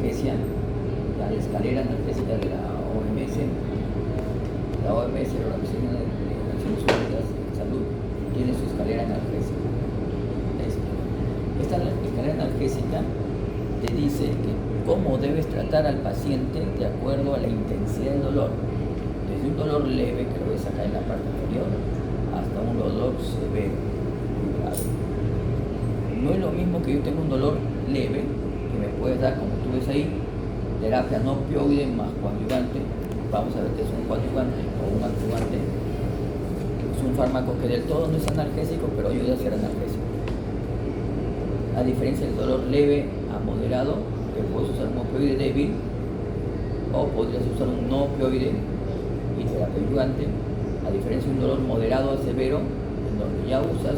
analgesia, la escalera analgésica de la OMS. La OMS, la Organización de Naciones Unidas de Salud, tiene su escalera analgésica. Esta escalera analgésica te dice que cómo debes tratar al paciente de acuerdo a la intensidad del dolor. Desde un dolor leve, que lo ves acá en la parte inferior, hasta un dolor severo, muy grave. No es lo mismo que yo tenga un dolor leve, que me puedes dar, como tú ves ahí, terapia no opioide más coadyuvante. Vamos a ver qué es un coadyuvante o un adyuvante. Es un fármaco que del todo no es analgésico, pero ayuda a ser analgésico. A diferencia del dolor leve a moderado, que puedes usar un opioide débil o podrías usar un no opioide y terapia ayudante, a diferencia de un dolor moderado a severo, en donde ya usas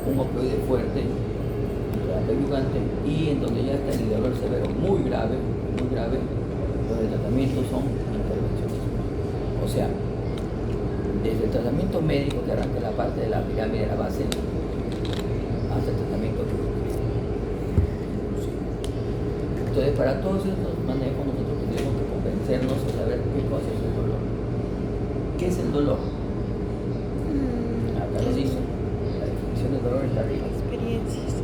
un opioide fuerte, terapia ayudante, y en donde ya está el dolor severo muy grave, los tratamientos son intervenciones. O sea, desde el tratamiento médico que arranca la parte de la pirámide de la base hasta el tratamiento quirúrgico. Entonces, para todos estos manejos nosotros tendremos que convencernos de saber qué cosa es el dolor. ¿Qué es el dolor? Acá lo dice, la definición del dolor está arriba. Experiencias.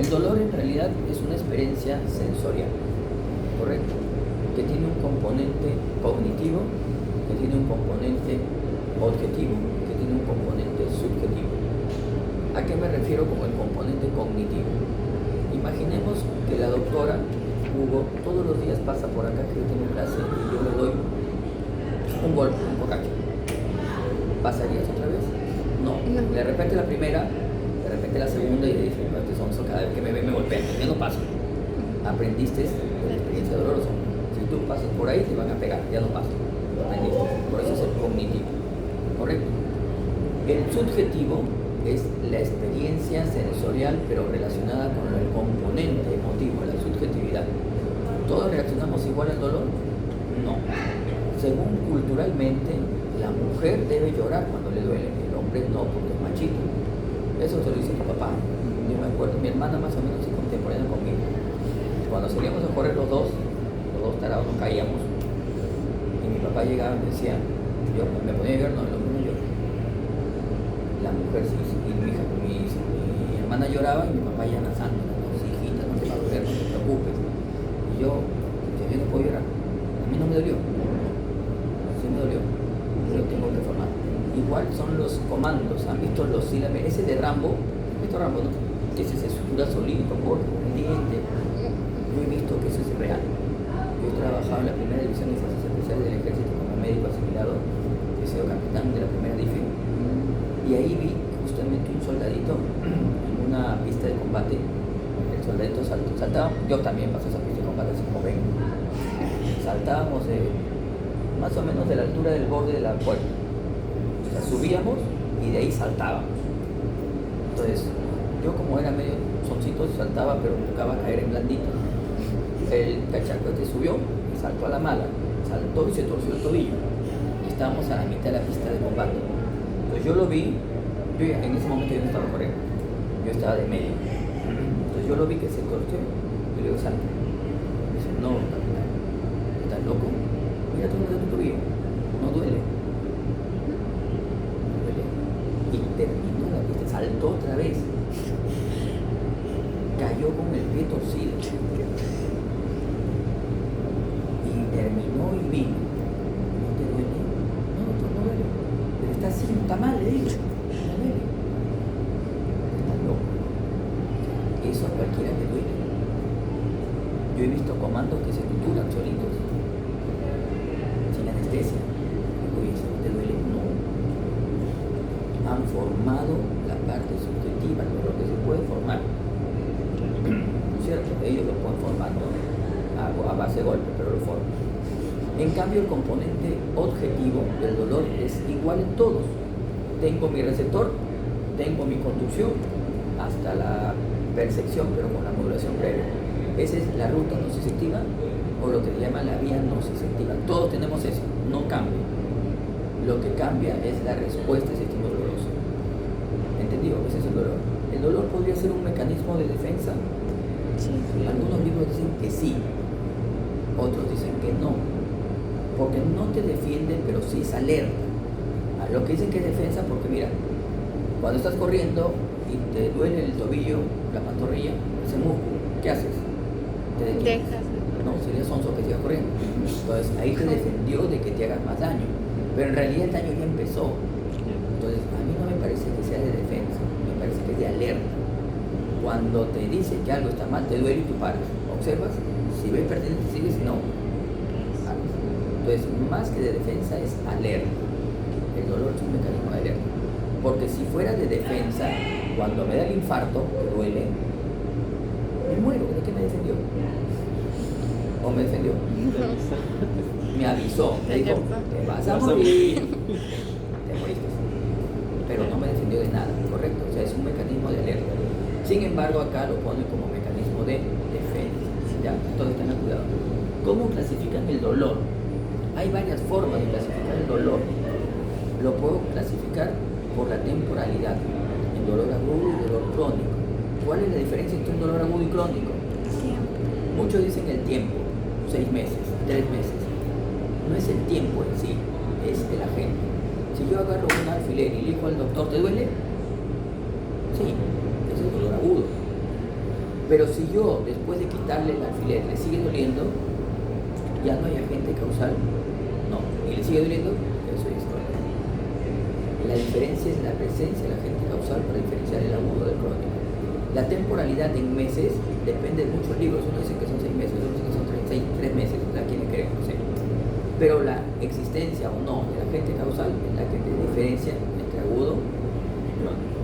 El dolor en realidad es una experiencia sensorial, ¿correcto? Que tiene un componente cognitivo, que tiene un componente objetivo, que tiene un componente subjetivo. ¿A qué me refiero con el componente cognitivo? Imaginemos que la doctora Hugo todos los días pasa por acá, que yo tengo clase, y yo le doy un golpe, un cocacho. ¿Pasarías otra vez? No. De repente la primera, de repente la segunda, y dice, no, este sonso cada vez que me ve me golpea, ya no paso. Aprendiste de la experiencia dolorosa. Si tú pasas por ahí te van a pegar, ya no paso. Lo aprendiste. Por eso es el cognitivo. ¿Correcto? El subjetivo es la experiencia sensorial, pero relacionada con el componente emotivo, la subjetividad. ¿Todos reaccionamos igual al dolor? No. Según culturalmente, la mujer debe llorar cuando le duele, el hombre no, porque es machito. Eso se lo dice mi papá. Yo me acuerdo, mi hermana más o menos es contemporánea conmigo. Cuando salíamos a correr los dos tarados nos caíamos. Y mi papá llegaba y me decía, yo me ponía a llorar, no, el hombre no llora. La mujer sí, y mi hermana lloraba y mi papá ya lanzando, no, hijita, no te va a doler, no te preocupes. Y yo no puedo llorar. A mí no me dolió. Sí me dolió. Pero tengo que formar. Igual son los comandos. ¿Han visto los sílabes? Ese de Rambo, ¿has visto Rambo, no? Ese se estructura solito, por pendiente. Yo he visto que eso es real. Yo he trabajado en la primera división de fuerzas especiales del ejército como médico asimilado. He sido capitán de la primera DIFE. Y ahí vi justamente un soldadito en una pista de combate. El soldadito saltaba, yo también pasé esa pista de combate así como ven. Saltábamos más o menos de la altura del borde de la puerta. O sea, subíamos y de ahí saltábamos. Entonces, yo como era medio soncito, saltaba, pero buscaba caer en blandito. El cachaco subió y saltó a la mala. Saltó y se torció el tobillo. Y estábamos a la mitad de la pista de combate. Entonces yo lo vi, en ese momento yo no estaba corriendo, yo estaba de medio. Entonces yo lo vi que se torció, y le digo, salta. Me dice, no, capitán, ¿estás loco? Mira todo lo de tu tobillo, no duele. No duele. Y terminó la pista, saltó otra vez. Cayó con el pie torcido. Y terminó y vino. ¿No te duele? No, doctor, no duele. Pero está así, está mal, le digo. No duele. Está loco. Eso a cualquiera le duele. Yo he visto comandos que se estructuran solitos, sin anestesia. Digo, ¿y eso no te duele? No. Han formado la parte subjetiva, lo que se puede formar. ¿Cierto? Ellos lo pueden formar, ¿no? A base de golpe, pero lo forman. En cambio, el componente objetivo del dolor es igual en todos. Tengo mi receptor, tengo mi conducción, hasta la percepción, pero con la modulación previa. Esa es la ruta nociceptiva, o lo que se llama la vía nociceptiva. Todos tenemos eso, no cambia. Lo que cambia es la respuesta a ese estímulo doloroso. ¿Entendido? Ese es el dolor. ¿El dolor podría ser un mecanismo de defensa? Sí. Algunos libros dicen que sí, Otros dicen que no, porque no te defiende, pero sí es alerta. A lo que dicen que es defensa, porque mira, cuando estás corriendo y te duele el tobillo, la pantorrilla, ese músculo, ¿qué haces? Te detienes. No, sería sonso que sigas corriendo. Entonces ahí te defendió de que te hagas más daño, pero en realidad el daño ya empezó. Entonces a mí no me parece que sea de defensa, me parece que es de alerta. Cuando te dice que algo está mal, te duele y tú paras. Observas, si ves pertinente sigues, no. Entonces, más que de defensa es alerta. El dolor es un mecanismo de alerta. Porque si fuera de defensa, cuando me da el infarto, que duele, me muero. ¿De qué me defendió? ¿O me defendió? Me avisó, me dijo, te vas a morir. Te moriste. Pero no me defendió de nada, ¿correcto? O sea, es un mecanismo de alerta. Sin embargo, acá lo pone como mecanismo de defensa. Ya, entonces tengan cuidado. ¿Cómo clasifican el dolor? Hay varias formas de clasificar el dolor. Lo puedo clasificar por la temporalidad, el dolor agudo y el dolor crónico. ¿Cuál es la diferencia entre un dolor agudo y crónico? Muchos dicen el tiempo, 6 meses, 3 meses. No es el tiempo en sí, es el agente. Si yo agarro un alfiler y le digo al doctor, ¿te duele? Sí, es el dolor agudo. Pero si yo, después de quitarle el alfiler, le sigue doliendo, ya no hay agente causal, no, y le sigue doliendo, eso es crónico. La diferencia es la presencia del agente causal para diferenciar el agudo del crónico. La temporalidad en meses depende de muchos libros, uno dice que son 6 meses, otro dice que son 3 meses, o sea, quién me cree, no sé. Pero la existencia o no del agente causal es la que te diferencia entre agudo y crónico.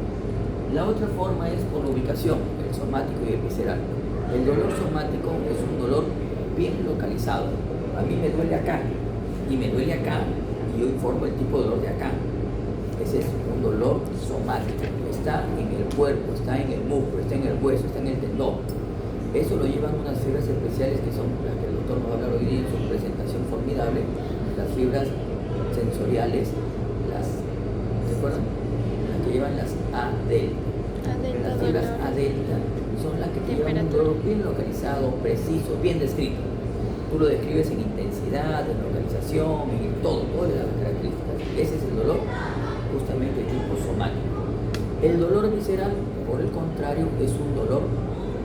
La otra forma es por la ubicación, el somático y el visceral. El dolor somático es un dolor bien localizado. A mí me duele acá y me duele acá y yo informo el tipo de dolor de acá. Ese es un dolor somático. Está en el cuerpo, está en el músculo, está en el hueso, está en el tendón. Eso lo llevan unas fibras especiales que son las que el doctor nos va a hablar hoy día en su presentación formidable, las fibras sensoriales, ¿se acuerdan? Las que llevan las A delta. Las fibras A delta son las que te llevan un dolor bien localizado, preciso, bien descrito. Tú lo describes en intensidad, en localización, en todo le da las características. Ese es el dolor justamente de tipo somático. El dolor visceral, por el contrario, es un dolor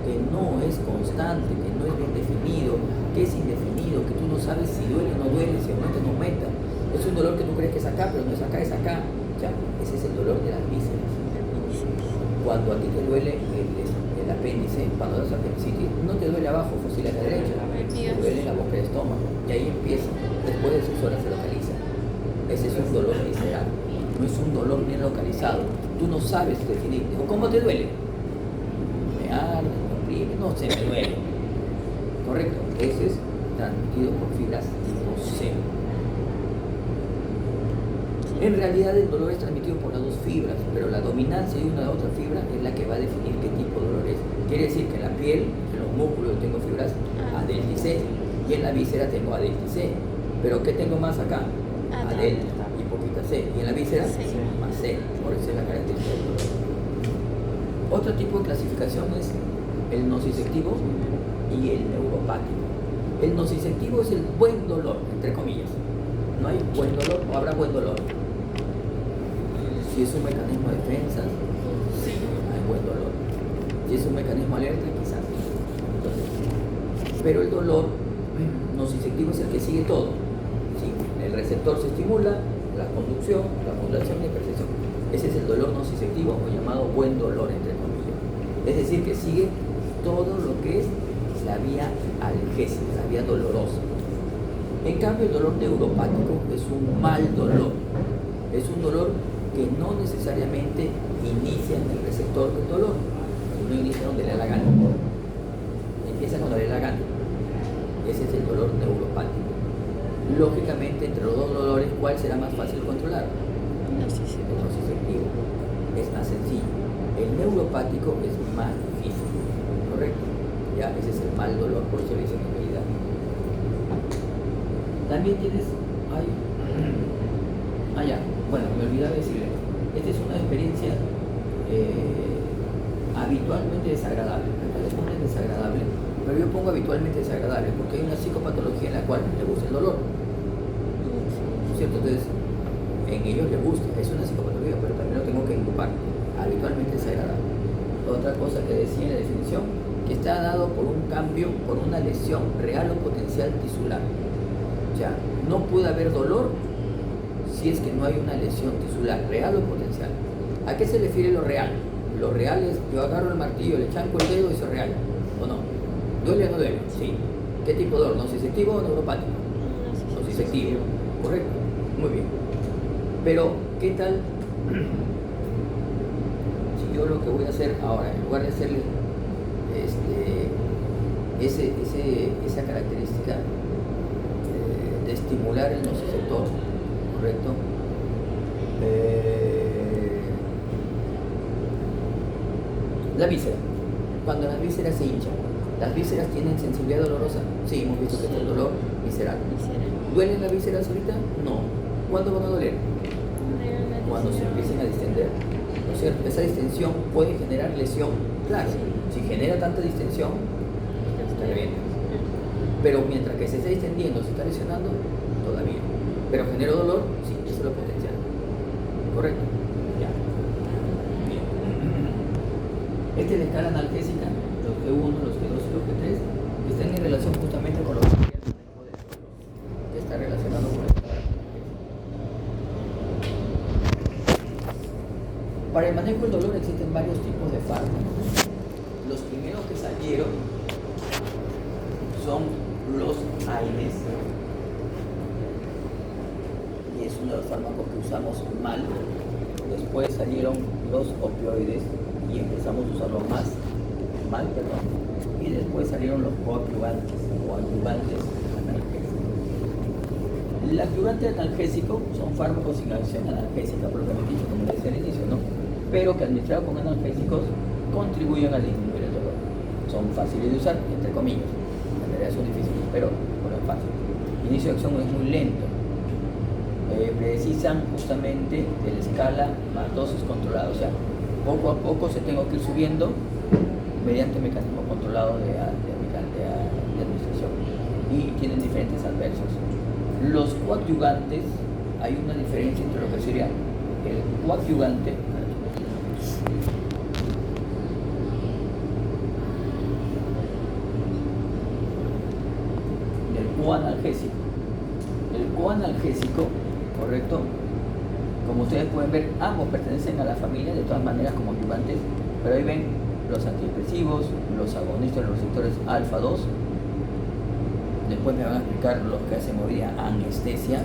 que no es constante, que no es bien definido, que es indefinido, que tú no sabes si duele o no duele, si aumenta o no aumenta. Es un dolor que tú crees que es acá, pero no es acá, es acá. Ya, ese es el dolor de las vísceras. Cuando a ti te duele el apéndice, cuando das apendicitis, no te duele abajo, fósil a la derecha, te duele en la boca del estómago, y ahí empieza. Después de 6 horas se localiza. Ese es un dolor visceral, no es un dolor bien localizado. Tú no sabes definir. ¿Cómo te duele? Me arde, me oprime, no sé, me duele. Correcto, ese es transmitido por fibras tipo C. En realidad el dolor es transmitido por las dos fibras, pero la dominancia de una u otra fibra es la que va a definir qué tipo de dolor es. Quiere decir que en la piel, en los músculos tengo fibras A delta y C, y en la víscera tengo A delta y C. Pero ¿qué tengo más acá? A delta y poquita C. Y en la víscera, más C. Por eso es la característica del dolor. Otro tipo de clasificación es el nociceptivo y el neuropático. El nociceptivo es el buen dolor, entre comillas. No hay buen dolor, no habrá buen dolor. Si es un mecanismo de defensa, sí, hay buen dolor. Si es un mecanismo alerta, quizás sí. Entonces, pero el dolor nociceptivo es el que sigue todo. ¿Sí? El receptor se estimula, la conducción, la modulación y percepción. Ese es el dolor nociceptivo o llamado buen dolor, entre comillas. Es decir, que sigue todo lo que es la vía analgésica, la vía dolorosa. En cambio, el dolor neuropático es un mal dolor. Es un dolor que no necesariamente inicia en el receptor del dolor. No inicia donde le da la gana. Empieza cuando le da la gana. Ese es el dolor neuropático. Lógicamente, entre los dos dolores, ¿cuál será más fácil controlar? El nociceptivo. Es más sencillo. El neuropático es más difícil. ¿Correcto? Ya, ese es el mal dolor, por eso le dicen en realidad. También tienes, bueno, me olvidaba decirle, esta es una experiencia habitualmente desagradable. Acá le ponen desagradable pero yo pongo habitualmente desagradable, porque hay una psicopatología en la cual le gusta el dolor, ¿cierto? Entonces, en ellos les gusta, es una psicopatología, pero también lo tengo que incluir habitualmente desagradable. Otra cosa que decía en la definición, que está dado por un cambio, por una lesión real o potencial tisular. O sea, no puede haber dolor si es que no hay una lesión tisular real o potencial. ¿A qué se refiere lo real? Lo real es, yo agarro el martillo, le chanco el dedo y eso es real, ¿o no? ¿Duele o no duele? Sí. ¿Qué tipo de dolor? ¿Nocicectivo o neuropático? Nocicectivo, correcto, muy bien. Pero, ¿qué tal si yo lo que voy a hacer ahora, en lugar de hacerle esa característica de estimular el nociceptor, ¿correcto? La víscera. Cuando las vísceras se hinchan, ¿las vísceras tienen sensibilidad dolorosa? Sí, hemos visto que es el dolor visceral. ¿Duelen las vísceras ahorita? No. ¿Cuándo van a doler? Cuando se empiecen a distender, ¿no es cierto? Esa distensión puede generar lesión. Claro, si genera tanta distensión, está bien. Pero mientras que se está distendiendo, se está lesionando, todavía. Pero generó dolor, sí, eso lo potencial. ¿Correcto? Ya. Bien. Esta es la escala analgésica, los G1, los G2 y los G3, que están en relación justamente con los materiales que está relacionado con la escala analgésica. Para el manejo del dolor existen varios tipos de fármacos. Los primeros que salieron son los AINES, y es uno de los fármacos que usamos mal. Después salieron los opioides y empezamos a usarlos mal, y después salieron los coadyuvantes o adyuvantes analgésicos. El adyuvante analgésico son fármacos sin acción analgésica, propiamente dicho, como decía al inicio, ¿no? Pero que administrados con analgésicos contribuyen a disminuir el dolor. Son fáciles de usar, entre comillas. En realidad son difíciles, pero no es fácil. El inicio de acción es muy lento. Precisan justamente de la escala más dosis controlada. O sea, poco a poco se tengo que ir subiendo mediante mecanismo controlado de administración. Y tienen diferentes adversos. Los coadyuvantes, hay una diferencia entre lo que sería el coadyuvante y el coanalgésico. El coanalgésico, correcto, como ustedes pueden ver, ambos pertenecen a la familia de todas maneras como adyuvantes, pero ahí ven los antidepresivos, los agonistas de los receptores alfa 2. Después me van a explicar los que hacen hoy día anestesia,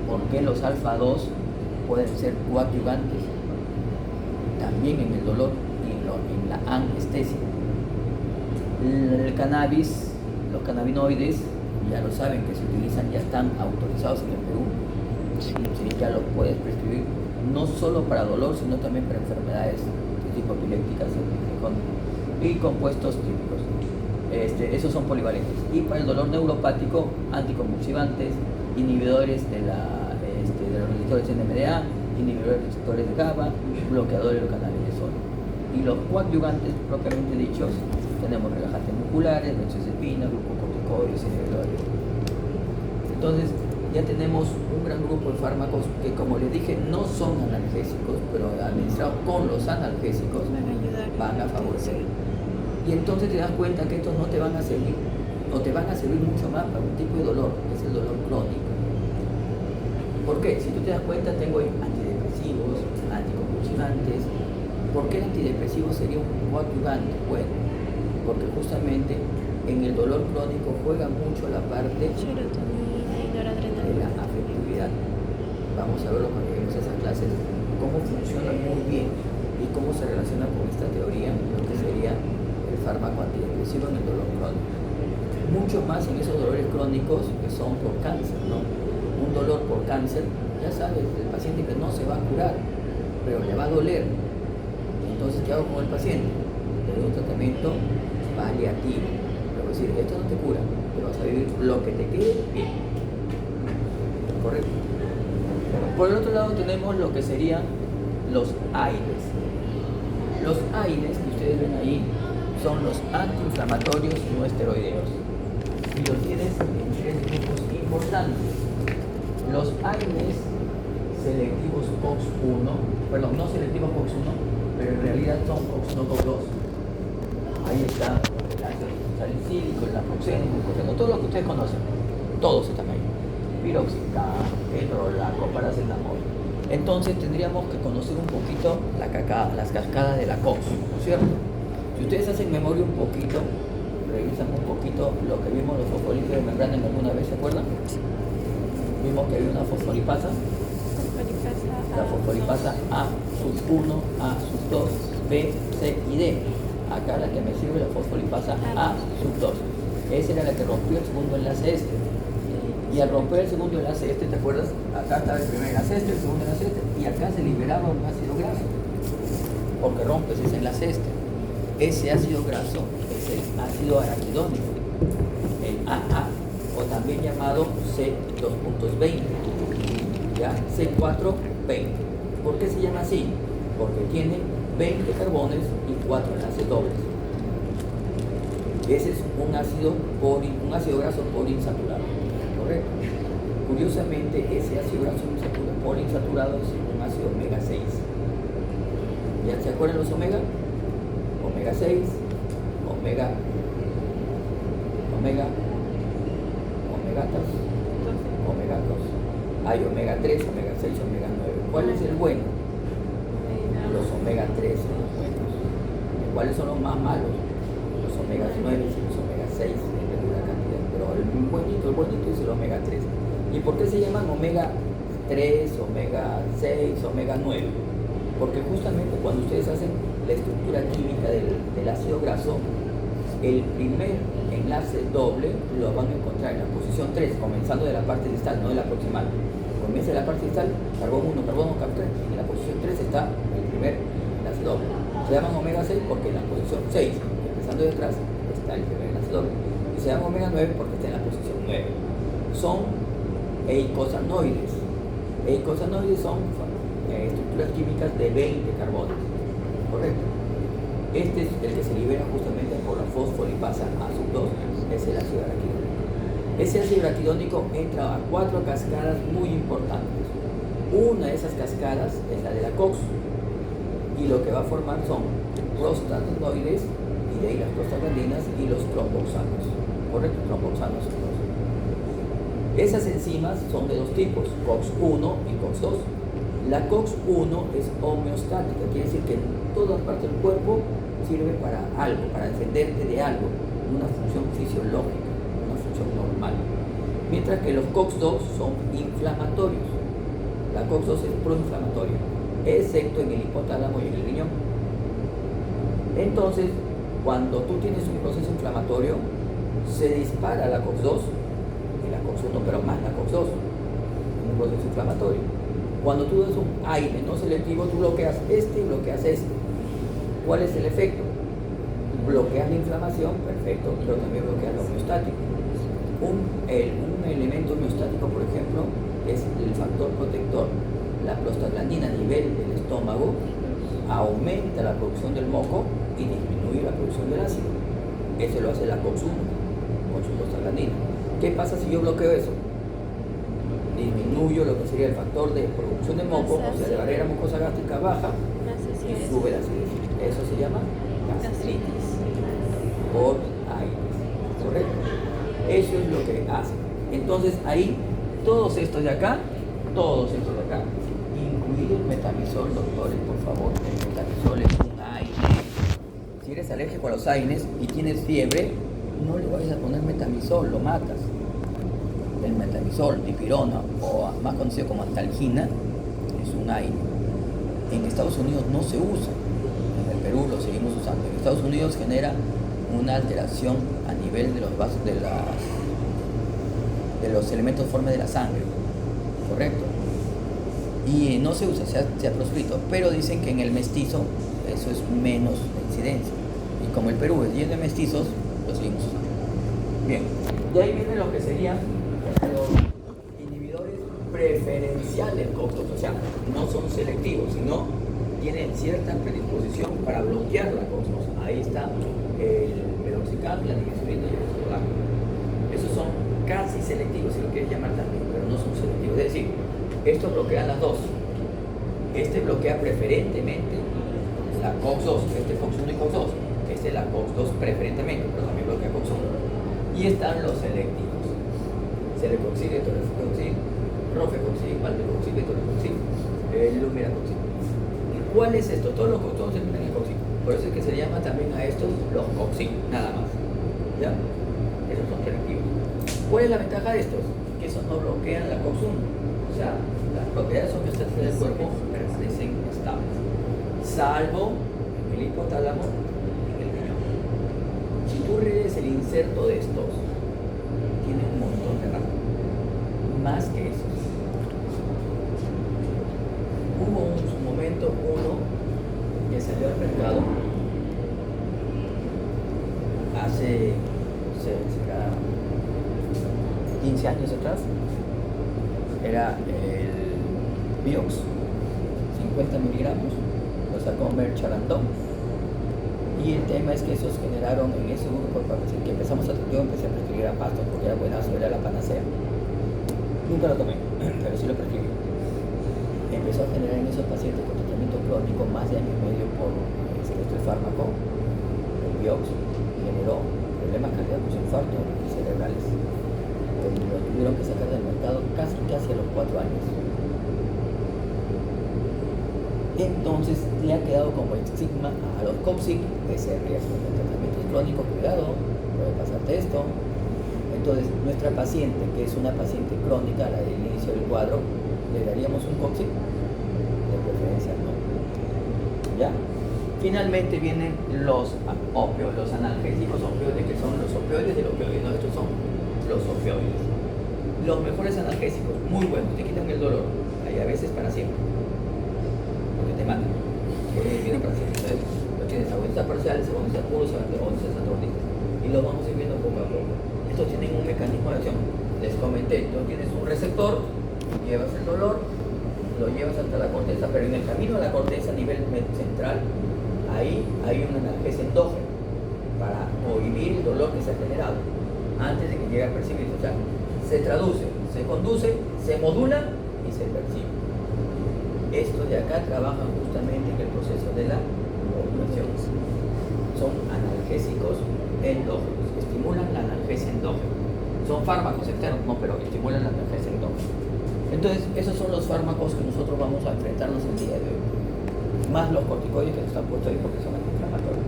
por qué los alfa 2 pueden ser coadyuvantes también en el dolor y en la anestesia. El cannabis, los cannabinoides, ya lo saben que se utilizan, ya están autorizados en el Perú. Sí, ya los puedes prescribir no solo para dolor, sino también para enfermedades de tipo epilépticas y compuestos típicos. Esos son polivalentes. Y para el dolor neuropático, anticonvulsivantes, inhibidores de los receptores NMDA, inhibidores de receptores de GABA, bloqueadores de los canales de sodio. Y los coadyuvantes propiamente dichos, tenemos relajantes musculares, benzodiazepinas, glucocorticoides, inhibidores. Entonces, ya tenemos un gran grupo de fármacos que, como les dije, no son analgésicos, pero administrados con los analgésicos van a favorecer. Y entonces te das cuenta que estos no te van a servir, o te van a servir mucho más para un tipo de dolor, que es el dolor crónico. ¿Por qué? Si tú te das cuenta, tengo antidepresivos, anticonvulsivantes. ¿Por qué el antidepresivo sería un coadyuvante? Bueno, porque justamente en el dolor crónico juega mucho la parte de la afectividad. Vamos a verlo cuando lleguemos a esas clases, cómo funciona muy bien y cómo se relaciona con esta teoría, lo que sería el fármaco antidepresivo en el dolor crónico. Mucho más en esos dolores crónicos que son por cáncer, ¿no? Un dolor por cáncer, ya sabes, el paciente que no se va a curar, pero le va a doler. Entonces, ¿qué hago con el paciente? Le doy un tratamiento paliativo. Es decir, esto no te cura, pero vas a vivir lo que te quede bien. Correcto. Por el otro lado tenemos lo que serían los AINES. Los AINES que ustedes ven ahí son los antiinflamatorios no esteroideos. Y los tienes en tres grupos importantes. Los AINES selectivos COX-1, perdón, no selectivos COX-1, pero en realidad son COX-1, COX-2. Ahí está el ácido salicílico, el naproxeno, el glucoseno, todo lo que ustedes conocen. Todos están ahí. Piroxicam, ketorolaco, paracetamol. Entonces tendríamos que conocer un poquito las cascadas de la COX, ¿no es cierto? Si ustedes hacen memoria un poquito, revisan un poquito lo que vimos los fosfolípidos de membrana en alguna vez, ¿se acuerdan? Vimos que había una fosfolipasa. La fosfolipasa A sub 1, A sub 2, B, C y D. Acá la que me sirve la fosfolipasa A sub 2. Esa era la que rompió el segundo enlace este. Y al romper el segundo enlace este, ¿te acuerdas? Acá estaba el primer enlace este, el segundo enlace este, y acá se liberaba un ácido graso, porque rompes ese enlace este. Ese ácido graso es el ácido araquidónico, el AA, o también llamado C2.20, ¿ya? C420. ¿Por qué se llama así? Porque tiene 20 carbones y 4 enlaces dobles. Ese es un ácido graso poliinsaturado. Correcto. Curiosamente, ese ácido graso poliinsaturado es un ácido omega 6. ¿Ya se acuerdan los omega? Omega 6, omega 2, hay omega 3, omega 6, omega 9. ¿Cuál es el bueno? Los omega 3 son los buenos. ¿Cuáles son los más malos? Los omega 9 y los omega 6 en regular cantidad. Pero el bonito es el omega 3. ¿Y por qué se llaman omega 3, omega 6, omega 9? Porque justamente cuando ustedes hacen la estructura química del ácido graso, el primer enlace doble lo van a encontrar en la posición 3, comenzando de la parte distal, no de la proximal. Comienza de la parte distal, carbono 1, carbono 3, y en la posición 3 está el primer enlace doble. Se llaman omega 6 porque en la posición 6, empezando de atrás, está el primer enlace doble. Y se llama omega 9 porque está en la posición 9. Son eicosanoides. Eicosanoides son estructuras químicas de 20 carbones. Correcto. Este es el que se libera justamente por la fosfolipasa A sub 2, es el ácido araquidónico. Ese ácido araquidónico entra a 4 cascadas muy importantes. Una de esas cascadas es la de la COX, y lo que va a formar son prostaglandinoides, y de ahí las prostaglandinas y los tromboxanos. Correcto, tromboxanos. Esas enzimas son de dos tipos, COX-1 y COX-2. La COX-1 es homeostática, quiere decir que en todas partes del cuerpo sirve para algo, para defenderte de algo, una función fisiológica, una función normal. Mientras que los COX-2 son inflamatorios. La COX-2 es proinflamatoria, excepto en el hipotálamo y en el riñón. Entonces, cuando tú tienes un proceso inflamatorio, se dispara la COX-2 y la COX-1, pero más la COX-2, en un proceso inflamatorio. Cuando tú das un AINE no selectivo, tú bloqueas este y bloqueas este. ¿Cuál es el efecto? Bloqueas la inflamación, perfecto, pero también bloqueas lo homeostático. Un elemento homeostático, por ejemplo, es el factor protector. La prostaglandina a nivel del estómago aumenta la producción del moco y disminuye la producción del ácido. Eso lo hace la COX-1 con su prostaglandina. ¿Qué pasa si yo bloqueo eso? Disminuyo lo que sería el factor de producción de moco, o sea, de barrera mucosa gástrica baja, y sube la acidez. Eso se llama gastritis por AINES, ¿correcto? Eso es lo que hace. Entonces ahí, todos estos de acá, incluido el metamizol, doctores, por favor. El metamizol es un AINE. Si eres alérgico a los AINES y tienes fiebre, no le vayas a poner metamizol, lo matas. El metamizol, dipirona, o más conocido como antalgina, es un AINE. En Estados Unidos no se usa, en el Perú lo seguimos usando. En Estados Unidos genera una alteración a nivel de los vasos de los elementos formes de la sangre, ¿correcto? Y no se usa, se ha proscrito, pero dicen que en el mestizo eso es menos incidencia. Y como el Perú es lleno de mestizos, lo seguimos usando. Bien, de ahí viene lo que serían los inhibidores preferenciales COX-2, o sea, no son selectivos, sino tienen cierta predisposición para bloquear la COX-2. Ahí está el meloxicam, la nimesulida y el sotorol. Esos son casi selectivos, si lo quieres llamar también, pero no son selectivos. Es decir, estos bloquean las dos. Este bloquea preferentemente la COX-2, este COX-1 y COX-2. Este es la COX-2 preferentemente, pero también bloquea COX-1. Y están los selectivos. Celecoxib, etorecoxib, rofecoxib, valdecoxib, etorecoxib, lumiracoxib. ¿Cuál es esto? Todos los COX-2 se terminan en coxib. Por eso es que se llama también a estos los coxib, nada más. ¿Ya? Esos son selectivos. ¿Cuál es la ventaja de estos? Que esos no bloquean la COX-1. O sea, las propiedades homeostáticas del cuerpo permanecen estables. Salvo en el hipotálamo y en el riñón. Si tú redes el inserto de estos, tiene un montón de rango. Más que eso. Hubo en su momento uno que salió al mercado hace, no sé, será 15 años atrás. Era el Biox, 50 miligramos, lo sacó Merck Charandon. Y el tema es que esos generaron en ese grupo, que empezamos yo empecé a prescribir a pasto porque era buenazo, era la panacea. Nunca lo tomé, pero sí lo prescribí. Empezó a generar en esos pacientes con tratamiento crónico más de año y medio por este fármaco, el Biox, generó problemas cardíacos, infartos cerebrales. Lo tuvieron que sacar del mercado casi a los 4 años. Entonces le ha quedado como estigma a los COXIC ese riesgo de tratamiento crónico, cuidado, puede pasarte esto. Entonces nuestra paciente, que es una paciente crónica, la del inicio del cuadro, ¿le daríamos un COXIC? De preferencia no. ¿Ya? Finalmente vienen los opioides, los analgésicos opioides, que son los opioides del opioide, no, estos son los opioides. Los mejores analgésicos, muy buenos, te quitan el dolor, hay a veces para siempre, porque te matan, vienen para siempre. Entonces, lo tienes agonista parcial, agonista puro, agonista antagonista, y lo vamos a ir viendo poco a poco. Estos tienen un mecanismo de acción, les comenté, tú tienes un receptor, llevas el dolor, lo llevas hasta la corteza, pero en el camino a la corteza a nivel central, ahí hay un analgésico endógeno para cohibir el dolor que se ha generado antes de que llegue a percibirse. O sea, se traduce, se conduce, se modula y se percibe. Estos de acá trabajan justamente en el proceso de la modulación. Son analgésicos endógenos, estimulan la analgesia endógena. Son fármacos externos, no, pero estimulan la analgesia endógena. Entonces, esos son los fármacos que nosotros vamos a enfrentarnos el día de hoy. Más los corticoides que están puestos ahí porque son antiinflamatorios.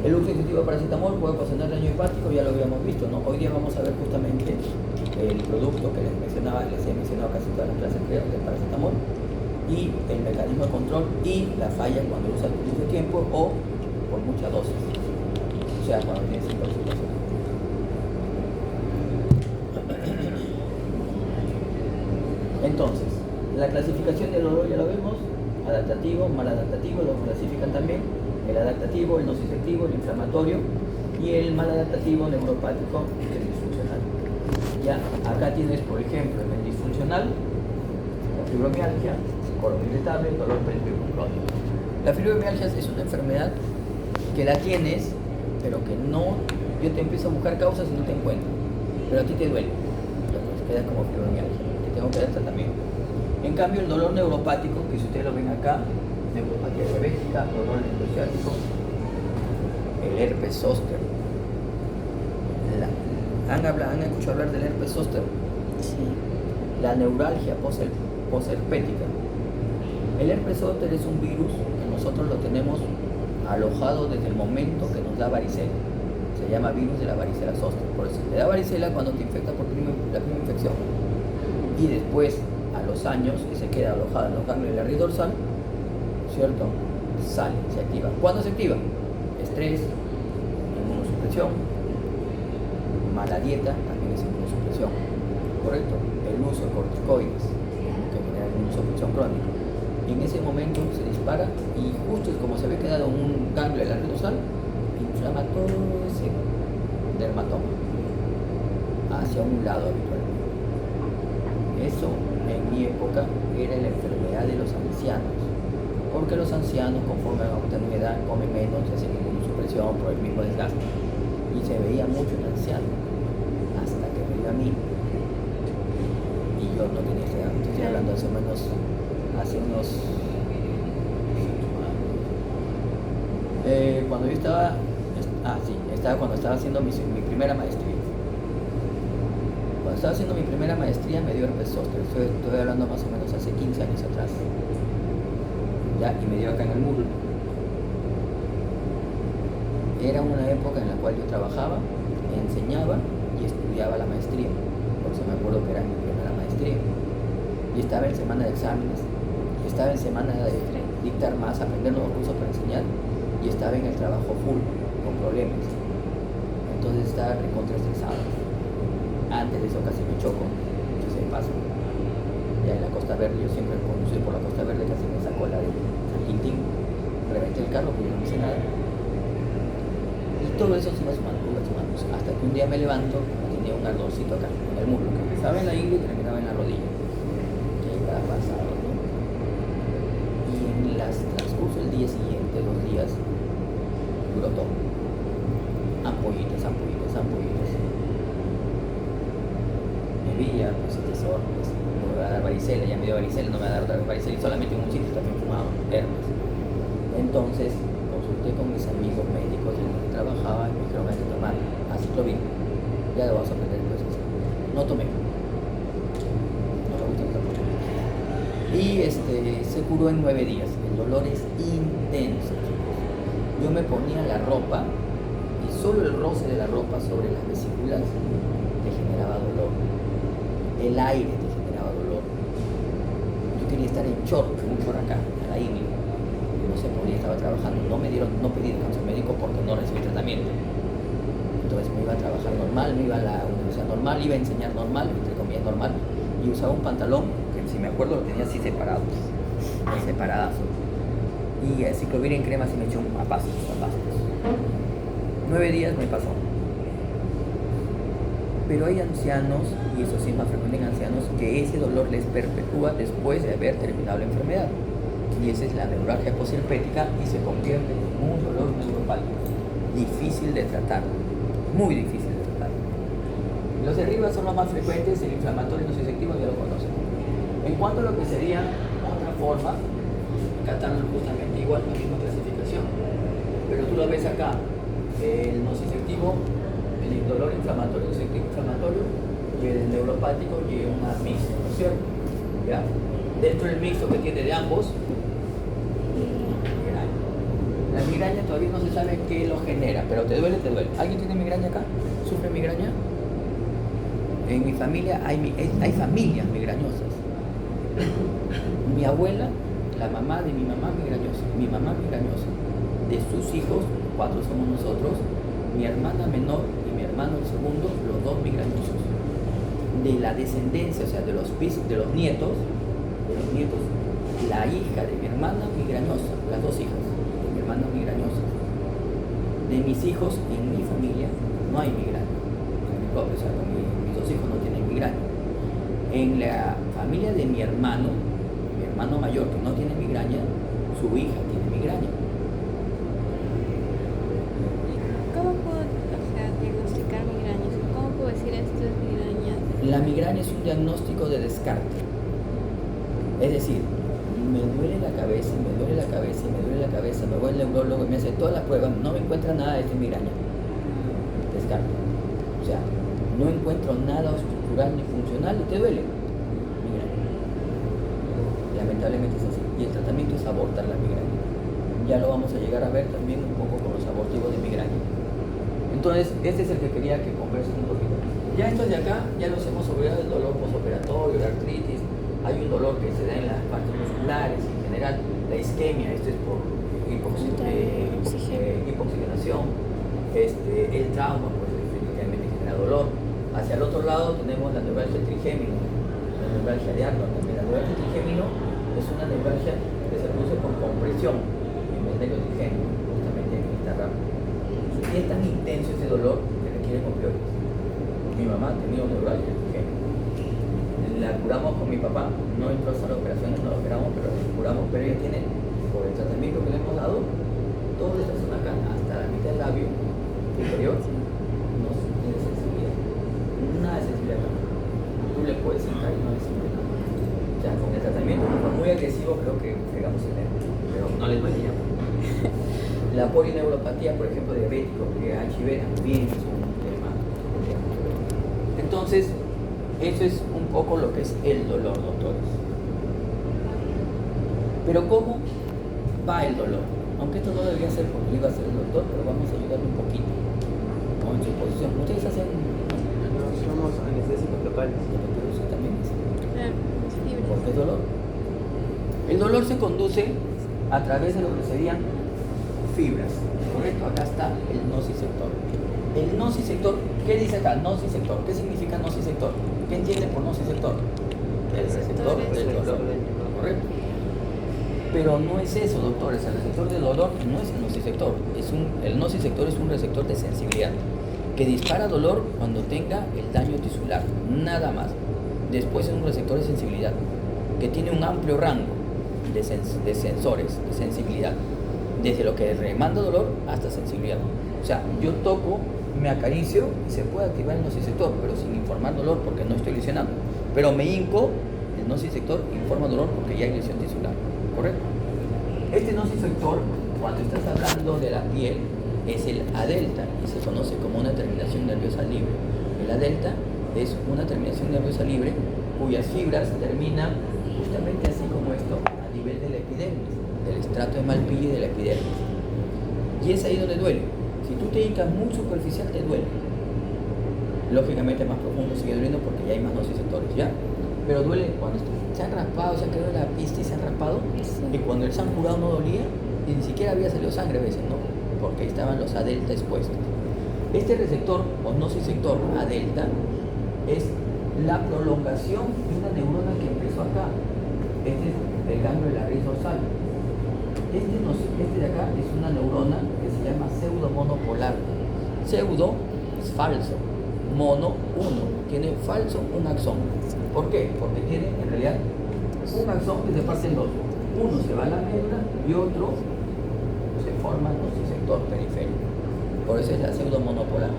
El uso excesivo de paracetamol puede ocasionar daño hepático, ya lo habíamos visto, ¿no? Hoy día vamos a ver justamente el producto que les he mencionado casi todas las clases del paracetamol, y el mecanismo de control y la falla cuando usa mucho tiempo o por mucha dosis. O sea, cuando tienes intoxicación. Entonces, la clasificación del dolor ya lo vemos, adaptativo, maladaptativo, lo clasifican también, el adaptativo, el nociceptivo, el inflamatorio, y el maladaptativo neuropático, que es disfuncional. Ya, acá tienes, por ejemplo, en el disfuncional, la fibromialgia, colon irritable, dolor periférico crónico. La fibromialgia es una enfermedad que la tienes, pero que no, yo te empiezo a buscar causas y no te encuentro, pero a ti te duele, entonces quedas como fibromialgia. Tengo que dar tratamiento. En cambio, el dolor neuropático, que si ustedes lo ven acá, neuropatía diabética, dolor electrociático, el herpes zóster. ¿Han escuchado hablar del herpes zóster? Sí. La neuralgia posherpética. El herpes zóster es un virus que nosotros lo tenemos alojado desde el momento que nos da varicela. Se llama virus de la varicela zóster. Por eso te da varicela cuando te infecta por la primera infección. Y después, a los años, que se queda alojada en los ganglios de la raíz dorsal, ¿cierto? Sale, se activa. ¿Cuándo se activa? Estrés, inmunosupresión, mala dieta, también es inmunosupresión, ¿correcto? El uso de corticoides, que genera inmunosupresión crónica. Y en ese momento se dispara y justo es como se ve quedado un ganglio de la raíz dorsal, inflama todo ese dermatoma hacia un lado habitualmente. Eso en mi época era la enfermedad de los ancianos. Porque los ancianos, conforme van aumentando en edad, comen menos, hacen inmunosupresión por el mismo desgaste. Y se veía mucho en el anciano, hasta que me dio a mí. Y yo no tenía esa edad, estoy hablando hace unos cuando yo estaba, cuando estaba haciendo mi primera maestría. Cuando estaba haciendo mi primera maestría me dio herpes zóster, estoy hablando más o menos hace 15 años atrás. ¿Ya? Y me dio acá en el muslo. Era una época en la cual yo trabajaba, enseñaba y estudiaba la maestría. Por eso me acuerdo que era mi primera maestría. Y estaba en semana de exámenes, y estaba en semana de dictar más, aprender nuevos cursos para enseñar, y estaba en el trabajo full, con problemas. Entonces estaba recontraestresado. Antes de eso casi me choco, yo sé, paso. Ya en la Costa Verde, yo siempre conducí por la Costa Verde, casi me sacó la de San Quintín. Reventé el carro porque yo no hice nada. Y todo eso se iba sumando, hasta que un día me levanto y tenía un ardorcito acá, en el muslo, que empezaba en la ingle y terminaba en la rodilla. Que iba pasado, ¿no? Y en el transcurso del día siguiente, 2 días, brotó. Ampollitas. Me vi ya, pues este sol, pues, no me va a dar varicela, ya me dio varicela, no me va a dar otra vez varicela, y solamente en un sitio también fumaba, herpes. Entonces, consulté con mis amigos médicos en donde trabajaba y me dijeron hay que tomar aciclovir. Ya lo vas a aprender el proceso. No tomé. No me gusta mucho. Y se curó en 9 días. El dolor es intenso. Yo me ponía la ropa y solo el roce de la ropa sobre las vesículas te generaba dolor. El aire te generaba dolor. Yo quería estar en short, acá, a la ingle. No se podía, estaba trabajando. No pedí descanso médico porque no recibí tratamiento. Entonces me iba a trabajar normal, me iba a la universidad normal, iba a enseñar normal, entre comillas normal, y usaba un pantalón que si me acuerdo lo tenía así separado, separadazo. Y el ciclovir en crema se me echó a pasos. 9 días me pasó. Pero hay ancianos, y eso sí es más frecuente en ancianos, que ese dolor les perpetúa después de haber terminado la enfermedad. Y esa es la neuralgia posherpética y se convierte en un dolor neuropático. Difícil de tratar, muy difícil de tratar. Los de arriba son los más frecuentes, el inflamatorio y los nociceptivos ya lo conocen. En cuanto a lo que sería otra forma, catarro justamente igual, la misma clasificación. Pero tú lo ves acá, el nociceptivo, el dolor inflamatorio, el nociceptivo inflamatorio y el neuropático y una mixta, ¿no es cierto? ¿Ya? Dentro del mixto que tiene de ambos, la migraña todavía no se sabe qué lo genera, pero te duele. ¿Alguien tiene migraña acá? ¿Sufre migraña? En mi familia hay familias migrañosas. Mi abuela, la mamá de mi mamá migrañosa, mi mamá migrañosa. De sus hijos, 4 somos nosotros, mi hermana menor y mi hermano el segundo, los 2 migrañosos. De la descendencia, o sea, de los nietos, la hija de mi hermana migrañosa, las 2 hijas de mi hermana migrañosa. De mis hijos, en mi familia, no hay migraña. O sea, mis 2 hijos no tienen migraña. En la familia de mi hermano mayor, que no tiene migraña, su hija tiene migraña. ¿Cómo puedo diagnosticar migrañas? ¿Cómo puedo decir esto es migraña? La migraña es un diagnóstico de descarte. Es decir, me duele la cabeza, me voy al neurólogo y me hace todas las pruebas, no me encuentra nada de migraña. Descarte. O sea, no encuentro nada estructural ni funcional y te duele. Migraña. Lamentablemente es así. Y el tratamiento es abortar la migraña. Ya lo vamos a llegar a ver también un poco con los abortivos de migraña. Entonces, este es el que quería que conversen un poquito. Ya estos de acá, ya los hemos olvidado del dolor postoperatorio, la artritis. Hay un dolor que se da en las partes musculares en general. La isquemia, esto es por hipoxigenación. El trauma, pues definitivamente genera dolor. Hacia el otro lado tenemos la neuralgia trigémino, la neuralgia de Arnold también. La neuralgia trigémino es una neuralgia que se produce por compresión en el nervio trigémino, justamente en esta rama. Y es tan intenso ese dolor que requiere opioides. Mi mamá tenía una neuralgia trigémino. La curamos con mi papá, no entró hasta la operación, no la operamos, pero la curamos, pero ella tiene por el tratamiento que le hemos dado, toda esta zona acá, hasta la mitad del labio superior, no tiene sensibilidad. Nada de sensibilidad acá. Tú le puedes sacar y no le sirve nada. O sea, con el tratamiento muy agresivo creo que fregamos el nervio, pero no les duele ya. La polineuropatía, por ejemplo, diabético, que HIV también es un tema. Entonces, eso es un poco lo que es el dolor, doctores. Pero ¿cómo va el dolor? Aunque esto no debería ser porque lo iba a hacer el doctor, pero vamos a ayudarle un poquito con su posición. Ustedes hacen... No, somos anestésicos locales. Pero eso también es... Fibras. ¿Por qué dolor? El dolor se conduce a través de lo que serían fibras, ¿correcto? Acá está el nociceptor. El nociceptor, ¿qué dice acá? Nociceptor. ¿Qué significa nociceptor? ¿Qué entiende por nociceptor? El receptor del dolor, ¿correcto? Pero no es eso, doctores. El receptor del dolor no es el nociceptor. El nociceptor es un receptor de sensibilidad que dispara dolor cuando tenga el daño tisular, nada más. Después es un receptor de sensibilidad que tiene un amplio rango de sensores, de sensibilidad, desde lo que remanda dolor hasta sensibilidad. O sea, yo toco, me acaricio y se puede activar el nociceptor, pero sin informar dolor porque no estoy lesionando. Pero me hinco, el nociceptor informa dolor porque ya hay lesión tisular, ¿correcto? Este nociceptor, cuando estás hablando de la piel, es el A delta y se conoce como una terminación nerviosa libre. El A delta es una terminación nerviosa libre cuyas fibras terminan justamente así como esto, a nivel de la epidermis, del estrato de Malpighi y de la epidermis. Y es ahí donde duele. Si tú te hincas muy superficial, te duele. Lógicamente más profundo sigue doliendo porque ya hay más nociceptores, ¿ya? Pero duele cuando se han raspado, se han quedado en la pista y se han raspado. Sí. Y cuando el San Curado no dolía, y ni siquiera había salido sangre a veces, ¿no? Porque ahí estaban los A delta expuestos. Este receptor o nociceptor A delta es la prolongación de una neurona que empezó acá. Este es el ganglio de la raíz dorsal. Este de acá es una neurona que se llama pseudomonopolar. Pseudo es falso, mono, uno. Tiene falso un axón. ¿Por qué? Porque tiene en realidad un axón que se parte en dos. Uno se va a la médula y otro se forma el nociceptor periférico. Por eso es la pseudomonopolar.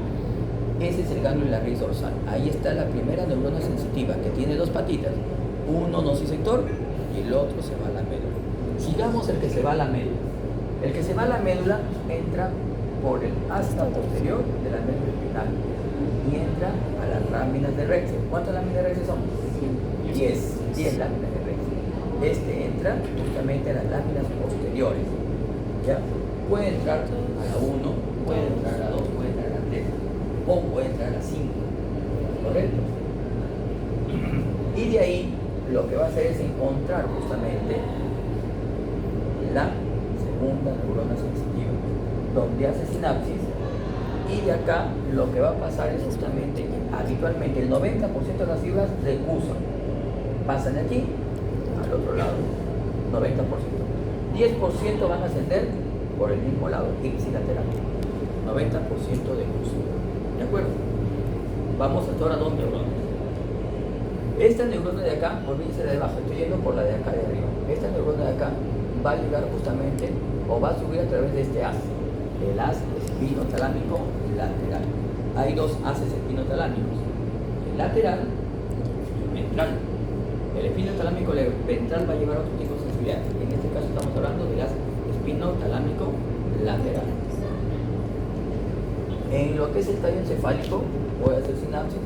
Ese es el ganglio de la raíz dorsal. Ahí está la primera neurona sensitiva que tiene dos patitas. Uno nociceptor y el otro se va a la médula. Sigamos el que se va a la médula. El que se va a la médula entra por el asta posterior de la médula espinal y entra a las láminas de Rexel. ¿Cuántas láminas de Rexel son? 10 láminas de Rexel. Este entra justamente a las láminas posteriores. ¿Ya? Puede entrar a la 1, puede entrar a la 2, puede entrar a la 3 o puede entrar a la 5. ¿Correcto? Y de ahí lo que va a hacer es encontrar justamente la segunda neurona sensitiva, donde hace sinapsis, y de acá lo que va a pasar es justamente, habitualmente el 90% de las fibras recusan, pasan de aquí al otro lado, 90%. 10% van a ascender por el mismo lado, ipsilateral, 90% de uso. ¿De acuerdo? Vamos hasta ahora a dos neuronas. Esta neurona de acá, olvídense de abajo, estoy yendo por la de acá de arriba. Esta neurona de acá va a llegar justamente, o va a subir a través de este haz, el haz espinotalámico lateral. Hay dos haces espinotalámicos, el lateral y el ventral. El espinotalámico ventral va a llevar otro tipo de sensibilidad. En este caso estamos hablando del haz espinotalámico lateral. En lo que es el tallo encefálico, voy a hacer sinapsis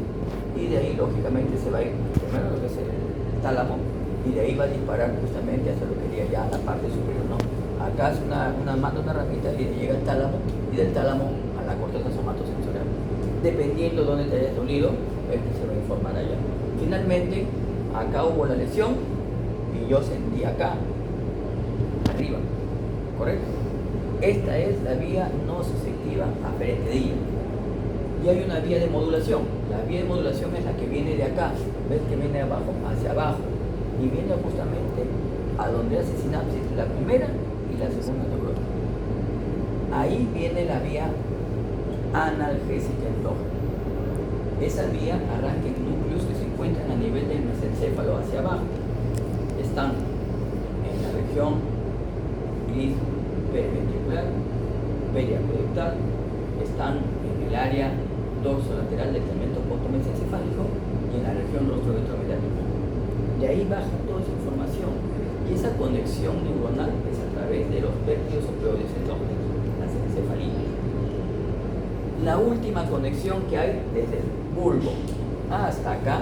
y de ahí lógicamente se va a ir primero lo que es el tálamo y de ahí va a disparar justamente hacia lo que sería ya la parte superior, ¿no? Acá es manda una ramita y llega al tálamo y del tálamo a la corteza somatosensorial. Dependiendo de dónde te hayas dolido, se va a informar allá. Finalmente, acá hubo la lesión y yo sentí acá, arriba, ¿correcto? Esta es la vía nociceptiva aferente de ella. Y hay una vía de modulación. La vía de modulación es la que viene de acá, ves que viene de abajo hacia abajo y viene justamente a donde hace sinapsis la primera y la segunda neurona. Ahí viene la vía analgésica endógena. Esa vía arranca en núcleos que se encuentran a nivel del mesencéfalo hacia abajo. Están en la región matriz periventricular, periaqueductal, están en el área dorsolateral del tegmento pontomesencefálico y en la región rostro-ventromediático. De ahí baja toda esa información y esa conexión neuronal es a través de los péptidos opioides endógenos, las encefalinas. La última conexión que hay desde el bulbo hasta acá,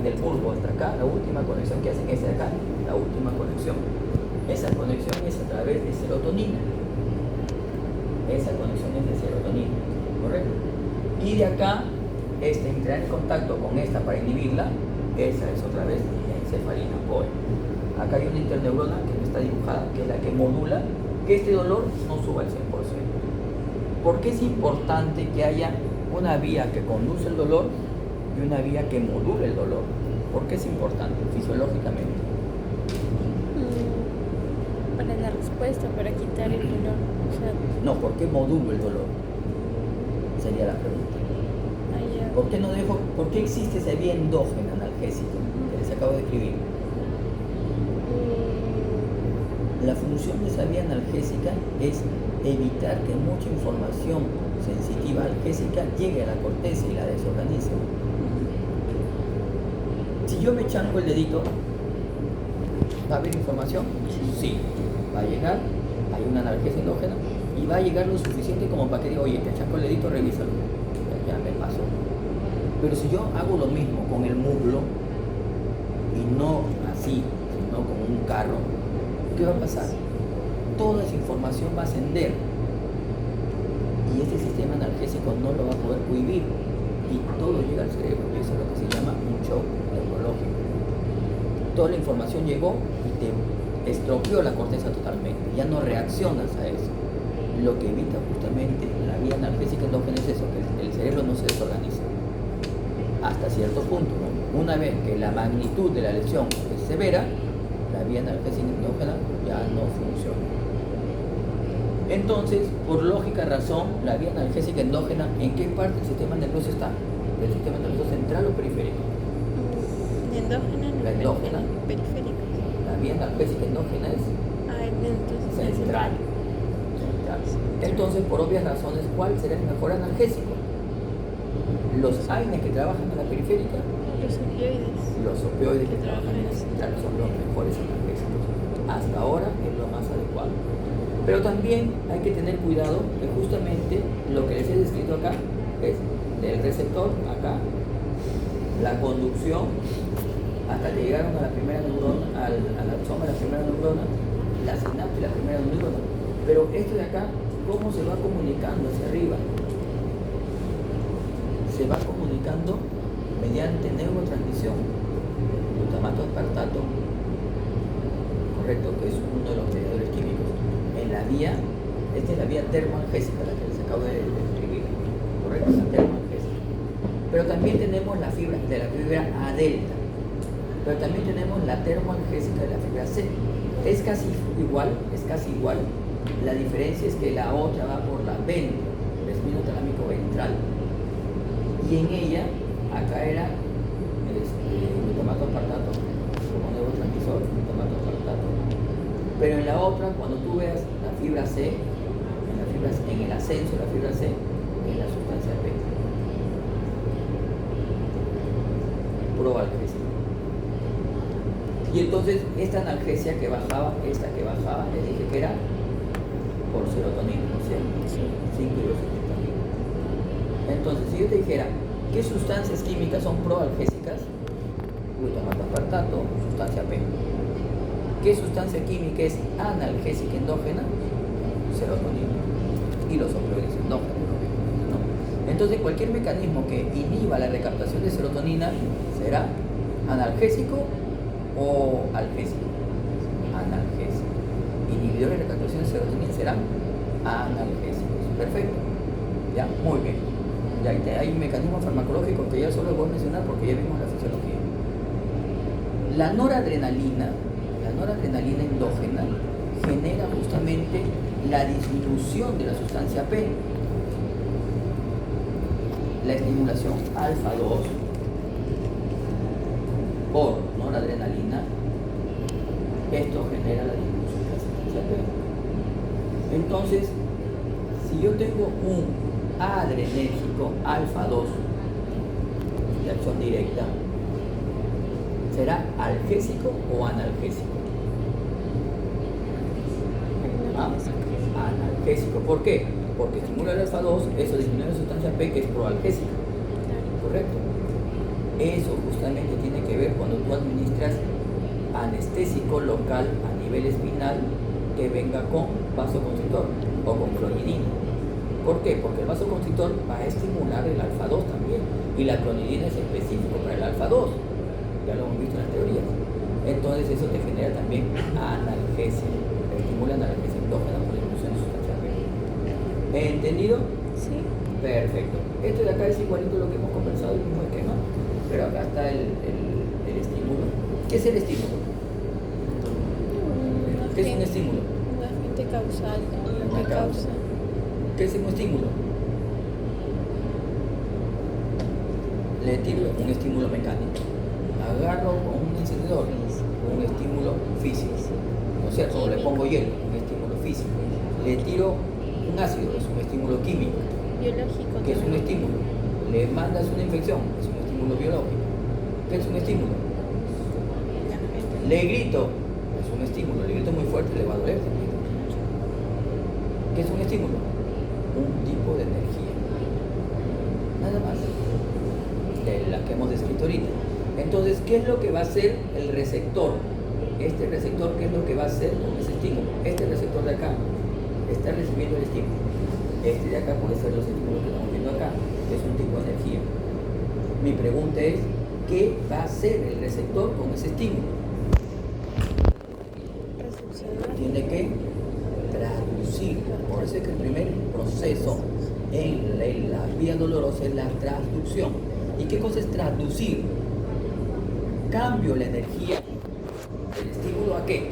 del bulbo hasta acá, la última conexión que hacen es de acá, la última conexión. Esa conexión es a través de serotonina. Esa conexión es de serotonina, ¿correcto? Y de acá, entrar en contacto con esta para inhibirla, esa es otra vez la encefalina CoE. Acá hay una interneurona que no está dibujada, que es la que modula que este dolor no suba al 100%. ¿Por qué es importante que haya una vía que conduce el dolor y una vía que module el dolor? ¿Por qué es importante fisiológicamente? Para la respuesta, para quitar el dolor. O sea, no, ¿por qué modulo el dolor? Sería la pregunta. ¿Por qué existe esa vía endógena analgésica que les acabo de escribir? La función de esa vía analgésica es evitar que mucha información sensitiva analgésica llegue a la corteza y la desorganice. Si yo me chanco el dedito, ¿va a haber información? Sí. Va a llegar, hay una analgesia endógena y va a llegar lo suficiente como para que diga, oye, te chanco el dedito, revísalo. Ya me pasó. Pero si yo hago lo mismo con el muslo y no así, sino como un carro, ¿qué va a pasar? Toda esa información va a ascender y este sistema analgésico no lo va a poder cohibir y todo llega al cerebro, y eso es lo que se llama un shock neurológico. Toda la información llegó y te estropeó la corteza totalmente, ya no reaccionas a eso. Lo que evita justamente la vía analgésica endógena es eso, que el cerebro no se desorganice hasta cierto punto, ¿no? Una vez que la magnitud de la lesión es severa, la vía analgésica endógena ya no funciona. Entonces, por lógica razón, la vía analgésica endógena, ¿en qué parte del sistema nervioso está? ¿Del sistema nervioso central o periférico? Endógena, la endógena. Periférica. La vía analgésica endógena es central. Entonces, por obvias razones, ¿cuál será el mejor analgésico? Los AINES que trabajan en la periférica. Los opioides que trabajan en la central son los mejores analgésicos. Hasta ahora es lo más adecuado. Pero también hay que tener cuidado que justamente lo que les he descrito acá es del receptor, acá, la conducción, hasta que llegaron a la primera neurona, al axón de la primera neurona, la sinapsis de la primera neurona. Pero esto de acá, ¿cómo se va comunicando hacia arriba? Se va comunicando mediante neurotransmisión, glutamato aspartato, correcto, que es uno de los mediadores químicos, en la vía, esta es la vía termoalgésica, la que les acabo de describir, correcto, la termoalgésica. Pero también tenemos la fibra de la fibra A delta, pero también tenemos la termoalgésica de la fibra C. Es casi igual, la diferencia es que la otra va por la ventral, espino talámico ventral, y en ella, acá era glutamato aspartato como neurotransmisor, glutamato aspartato. Pero en la otra, cuando tú veas la fibra C, en el ascenso de la fibra C, es la sustancia P. Proalgésica. Y entonces, esta analgesia que bajaba, les dije que era por serotonina, ¿no es cierto? Sí. 5 y 2. Entonces, si yo te dijera, ¿qué sustancias químicas son proalgésicas? Glutamato aspartato, sustancia P. ¿Qué sustancia química es analgésica endógena? Serotonina. Y los opioides endógenos, ¿no? Entonces, cualquier mecanismo que inhiba la recaptación de serotonina será analgésico o algésico. Analgésico. Inhibidores de recaptación de serotonina serán analgésicos. Perfecto. Ya, muy bien. Ya hay un mecanismo farmacológico que ya solo voy a mencionar porque ya vimos la fisiología. La noradrenalina endógena genera justamente la disminución de la sustancia P. La estimulación alfa 2 por noradrenalina, esto genera la disminución de la sustancia P. Entonces, si yo tengo un adrenérgico alfa 2 de acción directa, ¿será algésico o analgésico? Analgésico. ¿Por qué? Porque estimula el alfa 2, eso disminuye la sustancia P que es proalgésica. ¿Correcto? Eso justamente tiene que ver cuando tú administras anestésico local a nivel espinal que venga con vasoconstrictor o con clonidina. ¿Por qué? Porque el vasoconstrictor va a estimular el alfa 2 también, y la clonidina es específico para el alfa 2, ya lo hemos visto en las teorías. Entonces eso te genera también analgesia, estimula analgesia endógena por disminución de sustancia B. ¿Entendido? Sí. Perfecto. Esto de acá es igualito a lo que hemos conversado, el mismo esquema, pero acá está el estímulo. ¿Qué es el estímulo? ¿Qué es un estímulo? Un agente causal, lo Una que causa. causa. ¿Qué es un estímulo? Le tiro un estímulo mecánico. Agarro con un encendedor, un estímulo físico. ¿No es cierto? O le pongo hielo, un estímulo físico. Le tiro un ácido, es un estímulo químico. Biológico. ¿Qué es un estímulo? Le mandas una infección, es un estímulo biológico. ¿Qué es un estímulo? Le grito, es un estímulo. Le grito muy fuerte, le va a doler también. ¿Qué es un estímulo? Un tipo de energía. Nada más. De la que hemos descrito ahorita. Entonces, ¿qué es lo que va a hacer el receptor? Este receptor, ¿qué es lo que va a hacer con ese estímulo? Este receptor de acá está recibiendo el estímulo. Este de acá puede ser los estímulos que estamos viendo acá, que es un tipo de energía. Mi pregunta es, ¿qué va a hacer el receptor con ese estímulo? Recepcionar. Tiene que traducir. Por eso es que el primer proceso en la vía dolorosa es la transducción. ¿Y qué cosa es traducir? Cambio la energía del estímulo ¿a qué?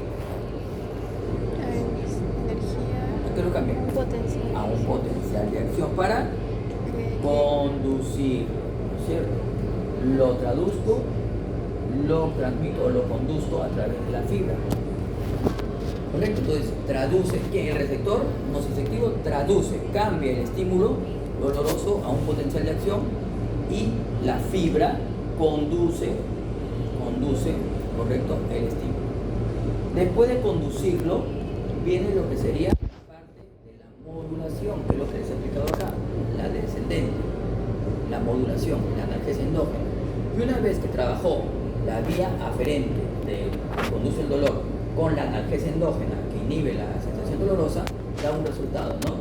Energía. ¿A qué lo cambio? Un potencial. A un potencial de acción para Que- conducir, ¿no es cierto? Lo traduzco, lo transmito o lo conduzco a través de la fibra. ¿Correcto? Entonces, traduce, ¿quién? El receptor nociceptivo traduce, cambia el estímulo doloroso a un potencial de acción y la fibra conduce, ¿correcto? El estímulo. Después de conducirlo, viene lo que sería la parte de la modulación, que es lo que les he explicado acá, la descendente, la modulación, la analgesia endógena. Y una vez que trabajó la vía aferente que conduce el dolor con la analgesia endógena que inhibe la sensación dolorosa, da un resultado, ¿no?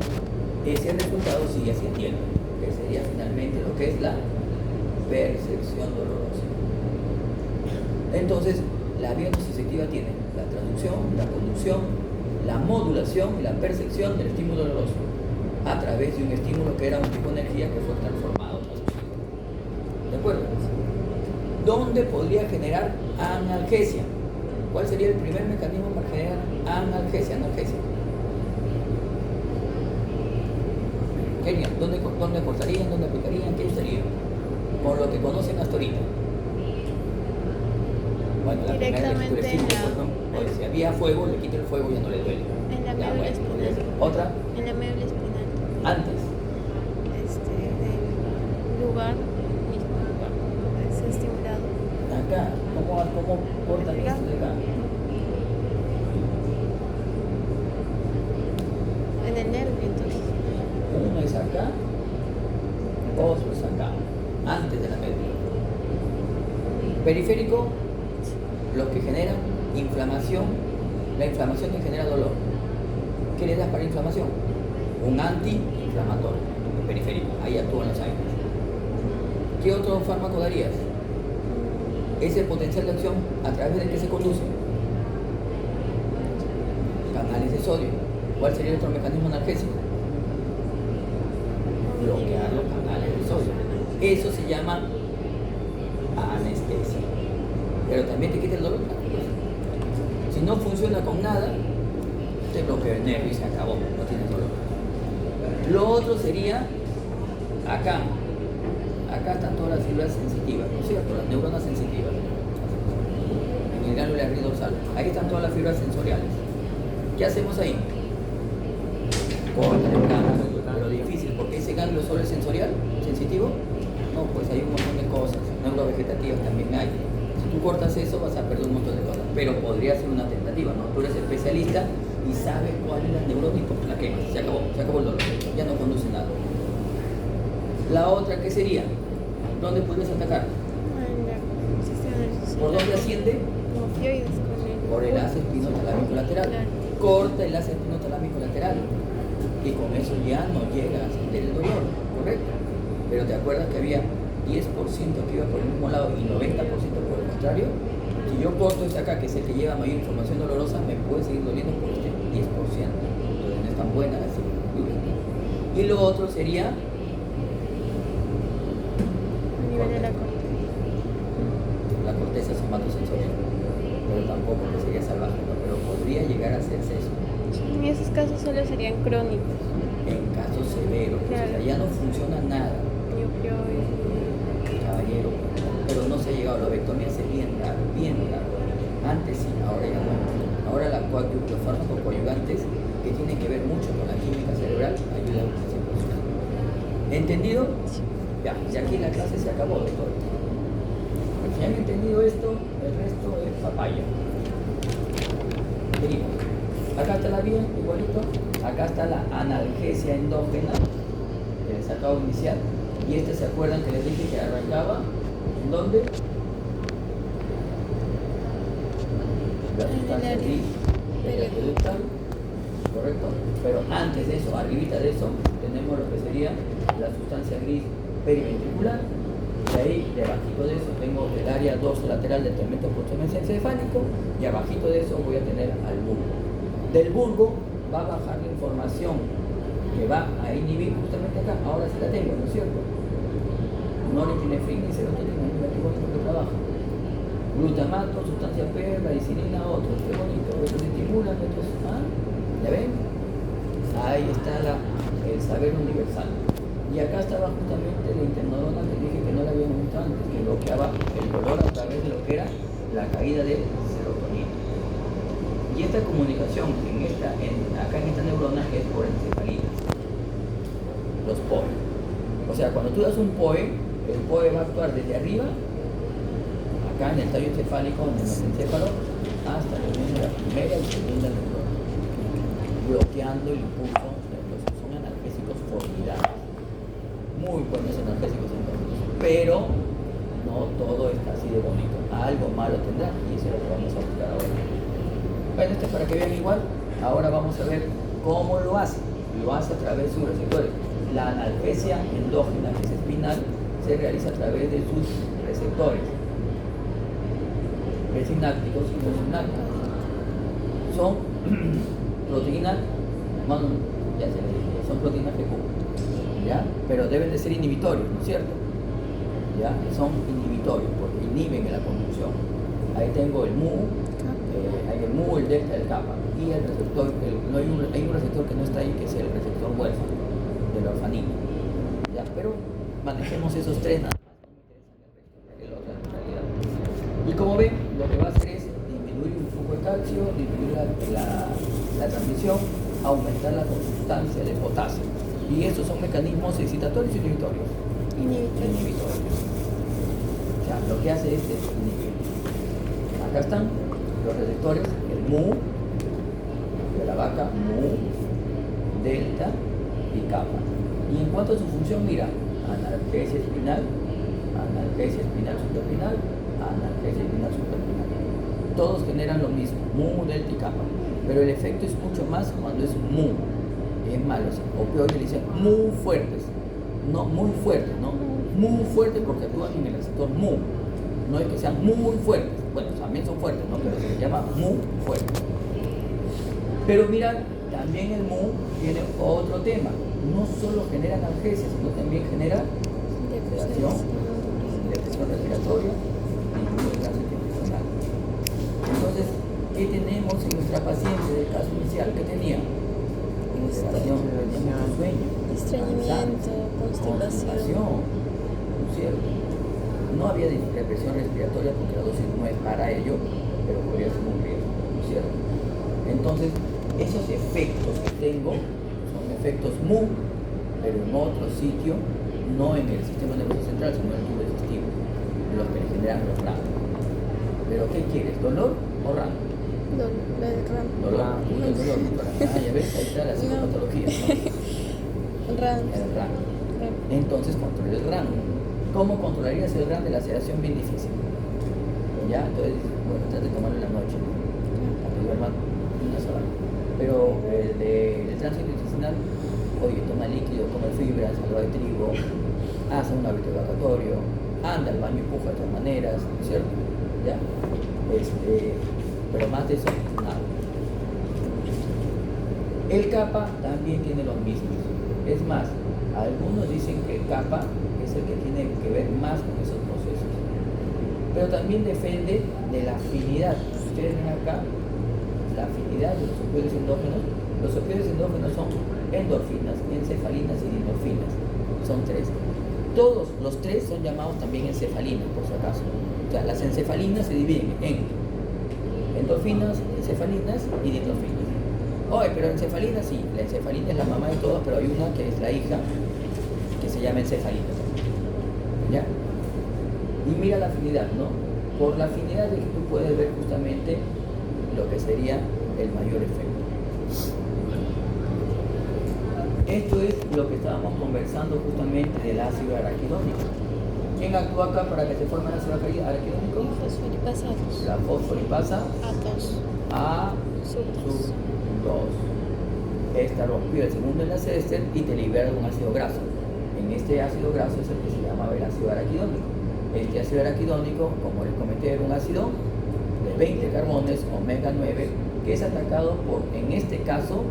Ese resultado sigue hacia el tiempo, que sería finalmente lo que es la percepción dolorosa. Entonces, la vía nociceptiva tiene la traducción, la conducción, la modulación y la percepción del estímulo doloroso a través de un estímulo que era un tipo de energía que fue transformado. ¿De acuerdo? ¿Dónde podría generar analgesia? ¿Cuál sería el primer mecanismo para generar analgesia? Genial. ¿Dónde cortarían? ¿Dónde aplicarían? ¿Qué usarían? Con lo que conocen hasta ahorita. Bueno, la primera Directamente lectura es en la- ¿no? Si había fuego, le quito el fuego y ya no le duele. En la Ya, médula bueno, espinal. otra, En la médula espinal. antes. Del lugar, mismo lugar, donde se ha estimulado. Acá, ¿cómo cortan esto de acá? En el nervio, entonces. Uno es acá, otro es acá, antes de la médula. Periférico, los que generan inflamación, la inflamación que genera dolor. ¿Qué le das para inflamación? Un antiinflamatorio, periférico, ahí actúan los aires. ¿Qué otro fármaco darías? Ese potencial de acción, ¿a través de qué se conduce? Canales de sodio. ¿Cuál sería el otro mecanismo analgésico? Bloquear los canales de sodio. Eso se llama anestesia. Pero también te quita el dolor. Si no funciona con nada, te bloquea el nervio y se acabó, no tienes dolor. Lo otro sería acá. Acá están todas las fibras sensitivas, ¿no es cierto? Las neuronas sensitivas. En el ganglio dorsal. Ahí están todas las fibras sensoriales. ¿Qué hacemos ahí? hilo solo es sensorial, sensitivo? No, pues hay un montón de cosas, neurovegetativas también hay. Si tú cortas eso vas a perder un montón de cosas, pero podría ser una tentativa, ¿no? Tú eres especialista y sabes cuál es la neurónica, la quemas, se acabó el dolor, ya no conduce nada. La otra, ¿qué sería? ¿Dónde puedes atacar? ¿Por dónde asciende? Por el haz espinotalámico lateral. Corta el haz espinotalámico lateral y con eso ya no llega a ascender el dolor, ¿correcto? Pero te acuerdas que había 10% que iba por el mismo lado y 90% por el contrario. Si yo corto este acá, que es el que lleva mayor información dolorosa, me puede seguir doliendo por este 10%. Entonces no es tan buena así. Y lo otro sería la corteza somatosensorial, pero tampoco que sería salvaje, ¿no? Pero podría llegar a hacerse eso. En esos casos solo serían crónicos. En casos severos, claro. O sea, ya no funciona nada. Caballero, pero no se ha llegado, la ovectomía es bien raro. Antes sí, ahora ya no. Ahora los fármacos coadyuvantes que tienen que ver mucho con la química cerebral ayudan a ese proceso. ¿Entendido? Ya, y aquí la clase se acabó, doctor. Si han entendido esto, el resto es papaya. Venimos. Acá está la vía, igualito. Acá está la analgesia endógena que les acabo de iniciar. Y ¿se acuerdan que les dije que arrancaba? ¿En dónde? La sustancia gris periaqueductal, ¿correcto? Pero antes de eso, arribita de eso, tenemos lo que sería la sustancia gris periventricular. Y ahí, debajito de eso, tengo el área dorsolateral del tegmento postencefálico y abajito de eso voy a tener al bulbo. Del bulbo va a bajar la información que va a inhibir justamente acá. Ahora sí la tengo, ¿no es cierto? Norepinefrina y serotonina, qué bonito que trabaja. Glutamato, sustancia P, laicinina, otros, qué bonito. Estos estimulan, estos, ¿ya ven? Ahí está el saber universal. Y acá estaba justamente la interneurona que dije que no la habíamos visto antes, que bloqueaba el dolor a través de lo que era la caída de serotonina. Y esta comunicación acá en esta neurona es por encefalinas, los POE. O sea, cuando tú das un POE, el POE va a actuar desde arriba, acá en el tallo encefálico, en el mesencéfalo, hasta la unión de la primera y segunda neurona, bloqueando el impulso nervioso. Son analgésicos formidables, muy buenos analgésicos entonces, pero no todo está así de bonito. Algo malo tendrá y eso es lo que vamos a buscar ahora. Bueno, esto es para que vean igual. Ahora vamos a ver cómo lo hace. Lo hace a través de sus receptores. La analgesia endógena, que es espinal, se realiza a través de sus receptores presinápticos y postsinápticos. Son proteínas, bueno, ya se les dije, son proteínas GQ, ¿ya? Pero deben de ser inhibitorios, ¿no es cierto? ¿Ya? Son inhibitorios porque inhiben la conducción. Ahí tengo el MU, hay el MU, el delta, el kappa y el receptor. Hay un receptor que no está ahí, que es el receptor huérfano de la orfanina, ¿ya? Pero manejemos esos tres nada más, no me interesa el otro en realidad. Y como ven, lo que va a hacer es disminuir el flujo de calcio, disminuir la transmisión, aumentar la consustancia de potasio. Y estos son mecanismos excitatorios y inhibitorios. Inhibitorios. O sea, lo que hace es inhibir. Acá están los receptores, el MU de la vaca, MU, delta y kappa. Y en cuanto a su función, mira, analgesia espinal supraespinal, analgesia espinal supraespinal. Todos generan lo mismo, MU, delta y kappa. Pero el efecto es mucho más cuando es MU. Es malo, opioides le dicen muy fuertes, no muy fuertes, ¿no? Muy fuertes porque actúan en el receptor MU. No es que sean muy fuertes, bueno, también son fuertes, ¿no? Pero se les llama muy fuertes. Pero mira, también el MU tiene otro tema. No solo genera analgesia, sino también genera depresión respiratoria y cáncer intestinal. Entonces, ¿qué tenemos en nuestra paciente del caso inicial? ¿Qué tenía? Sueño, estreñimiento, constipación, ¿no es cierto? No había depresión respiratoria porque la dosis no es para ello, pero podría ser un riesgo, ¿no es cierto? Entonces, esos efectos que tengo son efectos MU pero en otro sitio, no en el sistema nervioso central, sino en el tubo digestivo, los que le generan los RAM. ¿Pero qué quieres, dolor o RAM? La de RAM. Dolor, el dolor, doctora. Ah, ya ves, ahí está la psicopatología, ¿no? RAM. El RAM. Entonces controla el RAM. ¿Cómo controlarías el RAM de la sedación? Bien difícil. ¿Ya? Entonces, bueno, trata de tomarlo en la noche, ¿no? Para que duerma una sola. Pero el tránsito intestinal, oye, toma líquido, come fibras, algo de trigo, hace un hábito vacatorio, anda al baño y puja de todas maneras, ¿no es cierto? ¿Ya? Pero más de eso, nada. El kappa también tiene los mismos. Es más, algunos dicen que el kappa es el que tiene que ver más con esos procesos. Pero también depende de la afinidad. Ustedes ven acá la afinidad de los opioides endógenos. Los opioides endógenos son endorfinas, encefalinas y endorfinas. Son tres. Todos los tres son llamados también encefalinas, por si acaso. O sea, las encefalinas se dividen en endorfinas, encefalinas y endorfinas. Oye, pero encefalina sí, la encefalina es la mamá de todas, pero hay una que es la hija, que se llama encefalina. ¿Ya? Y mira la afinidad, ¿no? Por la afinidad de que tú puedes ver justamente lo que sería el mayor efecto. Esto es lo que estábamos conversando justamente del ácido araquidónico. ¿Quién actúa acá para que se forme el ácido araquidónico? Fosforipasados. La fosfolipasa A2. A2. Esta rompió el segundo enlace de éster y te libera de un ácido graso. En este ácido graso es el que se llama el ácido araquidónico. Este ácido araquidónico, como les comenté, era un ácido de 20 carbones, omega 9, que es atacado por, en este caso,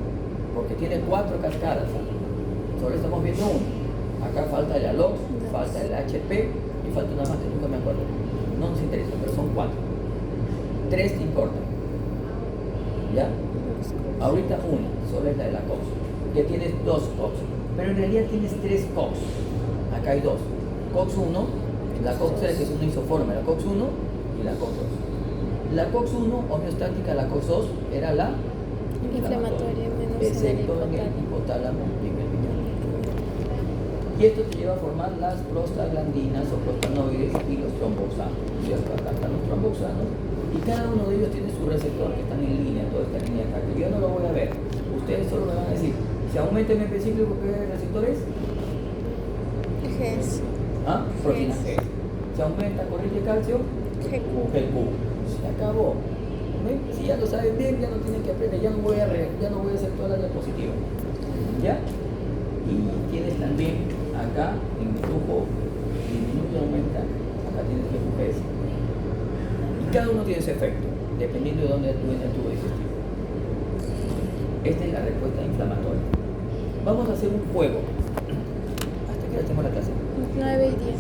porque tiene 4 cascadas. Solo estamos viendo uno. Acá falta el alox, falta el HP y falta una más que nunca me acuerdo. No nos interesa, pero son 4. 3 te importan. ¿Ya? Ahorita una, solo es la de la COX. Ya tienes 2 COX. Pero en realidad tienes 3 COX. Acá hay 2. COX 1, la COX 3 que es una isoforme, la COX 1 y la COX 2. La COX 1 homeostática, la COX 2 era la Inflamatoria, menos excepto en el hipotálamo. hipotálamo y en el riñón. Y esto te lleva a formar las prostaglandinas o prostanoides y los tromboxanos. ¿Cierto? Acá están los tromboxanos y cada uno de ellos tiene su receptor que están en línea, toda esta línea acá, que yo no lo voy a ver. Ustedes solo me van a decir, ¿se aumenta en específico qué receptores? GS. ¿Ah? Proteína G. ¿Se aumenta corriente de calcio? GQ. GQ. Se acabó. ¿Ven? Si ya lo saben bien, ya no tienen que aprender, ya no voy a hacer todas las diapositivas. ¿Ya? Y tienes también acá en flujo, disminuye, aumenta, acá tienes el GS. Y cada uno tiene ese efecto, dependiendo de dónde actúe en el tubo digestivo. Esta es la respuesta inflamatoria. Vamos a hacer un juego. ¿Hasta qué hora tengo la clase? 9 y 10.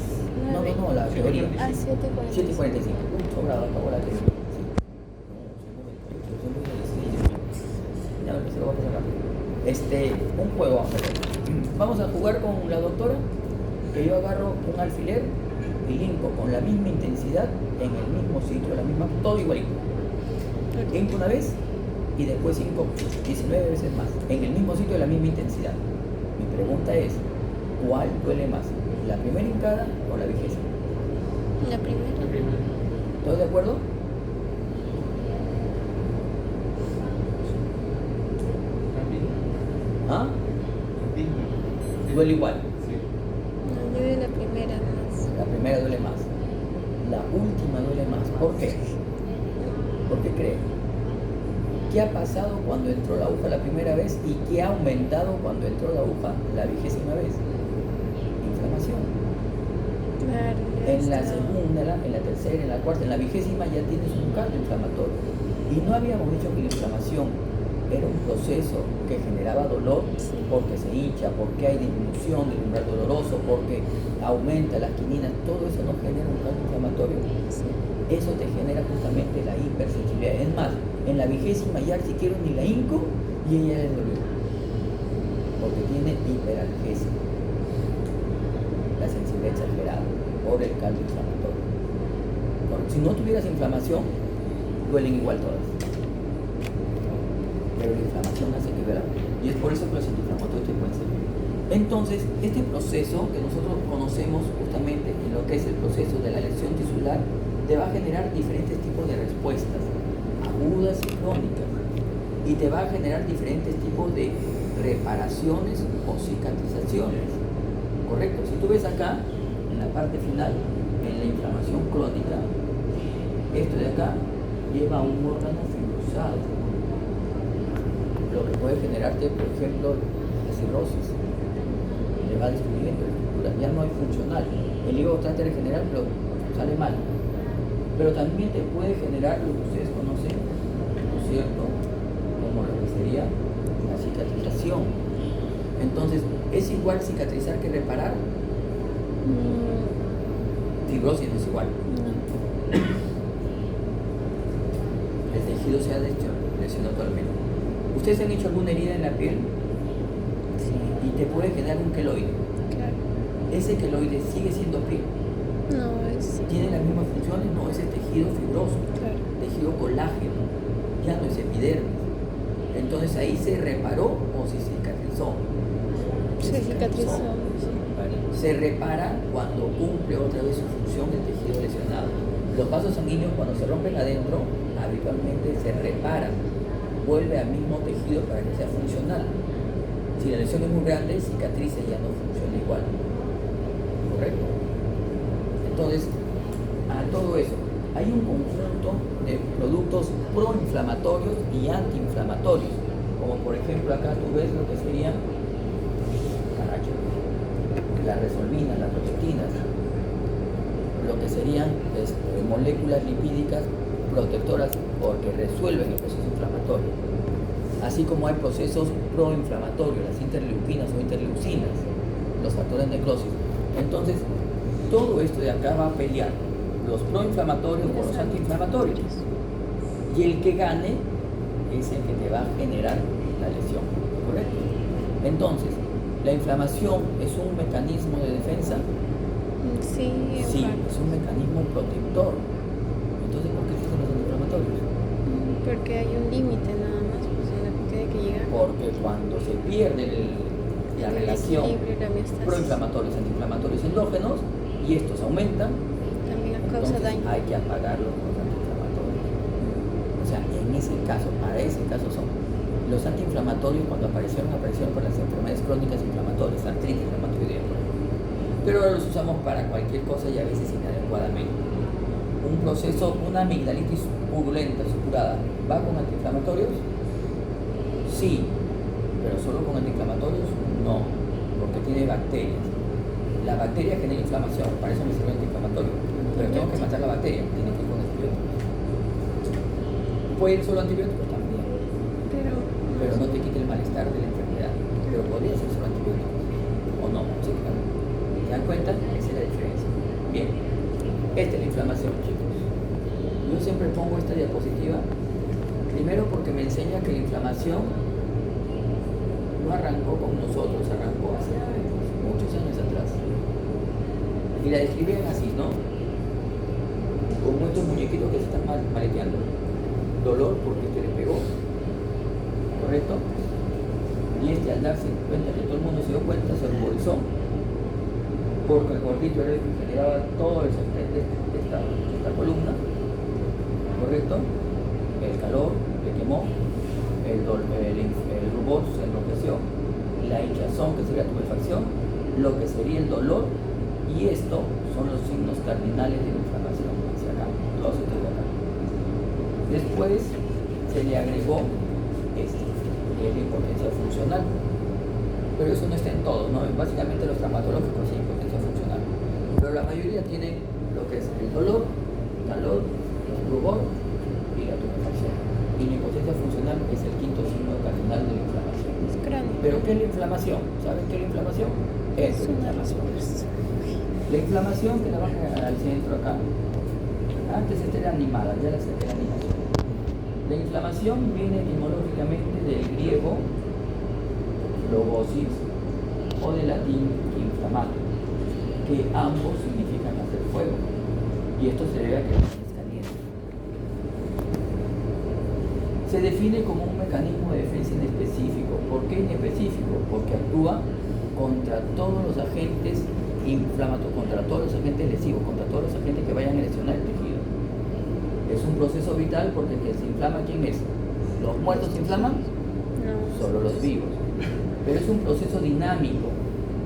No, la teoría. Ah, 7:45. 7:45. Sobrado, acabó la teoría. Ya se lo voy a pasar rápido. Un juego vamos a hacer. Vamos a jugar con la doctora, que yo agarro un alfiler y linko con la misma intensidad en el mismo sitio, todo igualito. Linko una vez y después 19 veces más, en el mismo sitio, la misma intensidad. Mi pregunta es, ¿cuál duele más? ¿La primera hincada o la 20ª? La primera. ¿Todos de acuerdo? ¿Ah? Duele igual. No, yo de la primera más. La primera duele más. La última duele más. ¿Por qué? ¿Por qué creen? ¿Qué ha pasado cuando entró la aguja la primera vez y qué ha aumentado cuando entró la aguja la 20ª vez? Inflamación. Claro. En la segunda, en la tercera, en la cuarta, en la 20ª ya tienes un caldo inflamatorio. Y no habíamos dicho que la inflamación era un proceso que generaba dolor porque se hincha, porque hay disminución del umbral doloroso, porque aumenta las quininas, todo eso no genera un caldo inflamatorio. Eso te genera justamente la hipersensibilidad. Es más, en la 20ª ya si quiero ni la hinco y ella le dolió. Porque tiene hiperalgesia. La sensibilidad exagerada por el caldo inflamatorio. Si no tuvieras inflamación, duelen igual todas. Pero la inflamación hace que duela. Y es por eso que los antiinflamatorios te pueden servir. Entonces, este proceso que nosotros conocemos justamente en lo que es el proceso de la lesión tisular, te va a generar diferentes tipos de respuestas, agudas y crónicas, y te va a generar diferentes tipos de reparaciones o cicatrizaciones, ¿correcto? Si tú ves acá, en la parte final, en la inflamación crónica, esto de acá lleva a un órgano fibrosado, lo que puede generarte, por ejemplo, la cirrosis. Le va destruyendo la estructura, ya no es funcional. El hígado trata de regenerar, pero sale mal. Pero también te puede generar lo que ustedes conocen, ¿no es cierto?, como lo que sería la cicatrización. Entonces, ¿es igual cicatrizar que reparar? Fibrosis no es igual. El tejido se ha lesionado totalmente. ¿Ustedes han hecho alguna herida en la piel? Sí. Y te puede generar un queloide. Claro. Ese queloide sigue siendo piel. No, es... ¿Tiene las mismas funciones? No, ese tejido fibroso, Claro. tejido colágeno, ya no es epidermis. Entonces ahí se reparó o se cicatrizó. Se cicatrizó. Sí. Vale. Se repara cuando cumple otra vez su función el tejido lesionado. Los vasos sanguíneos cuando se rompen adentro, habitualmente se reparan, vuelve al mismo tejido para que sea funcional. Si la lesión es muy grande, cicatriza y ya no funciona igual. ¿Correcto? Entonces, a todo eso, hay un conjunto de productos proinflamatorios y antiinflamatorios, como por ejemplo acá tú ves lo que serían las resolvinas, las protectinas, lo que serían moléculas lipídicas protectoras porque resuelven el proceso inflamatorio, así como hay procesos proinflamatorios, las interleuquinas o interleucinas, los factores de necrosis. Entonces, todo esto de acá va a pelear los proinflamatorios con los antiinflamatorios, y el que gane es el que te va a generar la lesión, ¿correcto? Entonces, ¿la inflamación es un mecanismo de defensa? Sí, Sí, es un mecanismo protector. Entonces, ¿por qué existen los antiinflamatorios? porque hay un límite nada más, pues en la que tiene que llegar. Porque cuando se pierde la El relación equilibrio, la homeostasis. proinflamatorios, antiinflamatorios endógenos, y estos aumentan, También causa entonces daño. hay que apagarlos con los antiinflamatorios. O sea, en ese caso, para ese caso son los antiinflamatorios. Cuando aparecieron por las enfermedades crónicas inflamatorias, artritis reumatoidea, por ejemplo. Pero ahora los usamos para cualquier cosa y a veces inadecuadamente. Un proceso, una amigdalitis purulenta, supurada, ¿va con antiinflamatorios? Sí, pero solo con antiinflamatorios no, porque tiene bacterias. La bacteria genera inflamación, para eso me sirve antiinflamatorio, pero tengo que matar la bacteria, tiene que ir con antibióticos. ¿Puede ir solo antibióticos? También, pero no te quita el malestar de la enfermedad, pero podría ser solo antibióticos, o no, sí, claro. ¿Se dan cuenta? Esa es la diferencia. Bien, esta es la inflamación, chicos. Yo siempre pongo esta diapositiva, primero porque me enseña que la inflamación no arrancó con nosotros, arrancó hace muchos años atrás. Y la describían así, ¿no? Como estos muñequitos que se están maleteando. Dolor porque te le pegó, ¿correcto? Y al darse cuenta que todo el mundo se dio cuenta, se ruborizó. Porque el gordito era el que generaba todo el sostén de esta columna, ¿correcto? El calor le quemó, el rubor se enrojeció, la hinchazón, que sería tumefacción, lo que sería el dolor, y esto son los signos cardinales de la inflamación, hacia acá, todos estos de acá. Después se le agregó que es la impotencia funcional, pero eso no está en todos, ¿no? Básicamente los traumatológicos y impotencia funcional, pero la mayoría tienen lo que es el dolor, calor, rubor y la tumefacción. Y la impotencia funcional es el quinto signo cardinal de la inflamación. Es crónico. ¿Pero qué es la inflamación? ¿Saben qué es la inflamación? Es la inflamación. La inflamación, que la baja al centro acá. Antes esta era animada, ya la saqué la animación. La inflamación viene etimológicamente del griego phlogosis o del latín inflamato, que ambos significan hacer fuego. Y esto se debe a que es caliente. Se define como un mecanismo de defensa inespecífico. ¿Por qué inespecífico? Porque actúa contra todos los agentes inflamatorios, contra todos los agentes lesivos, contra todos los agentes que vayan a lesionar el tejido. Es un proceso vital porque el que se inflama, ¿quién es? ¿Los muertos se inflaman? No. Solo los vivos. Pero es un proceso dinámico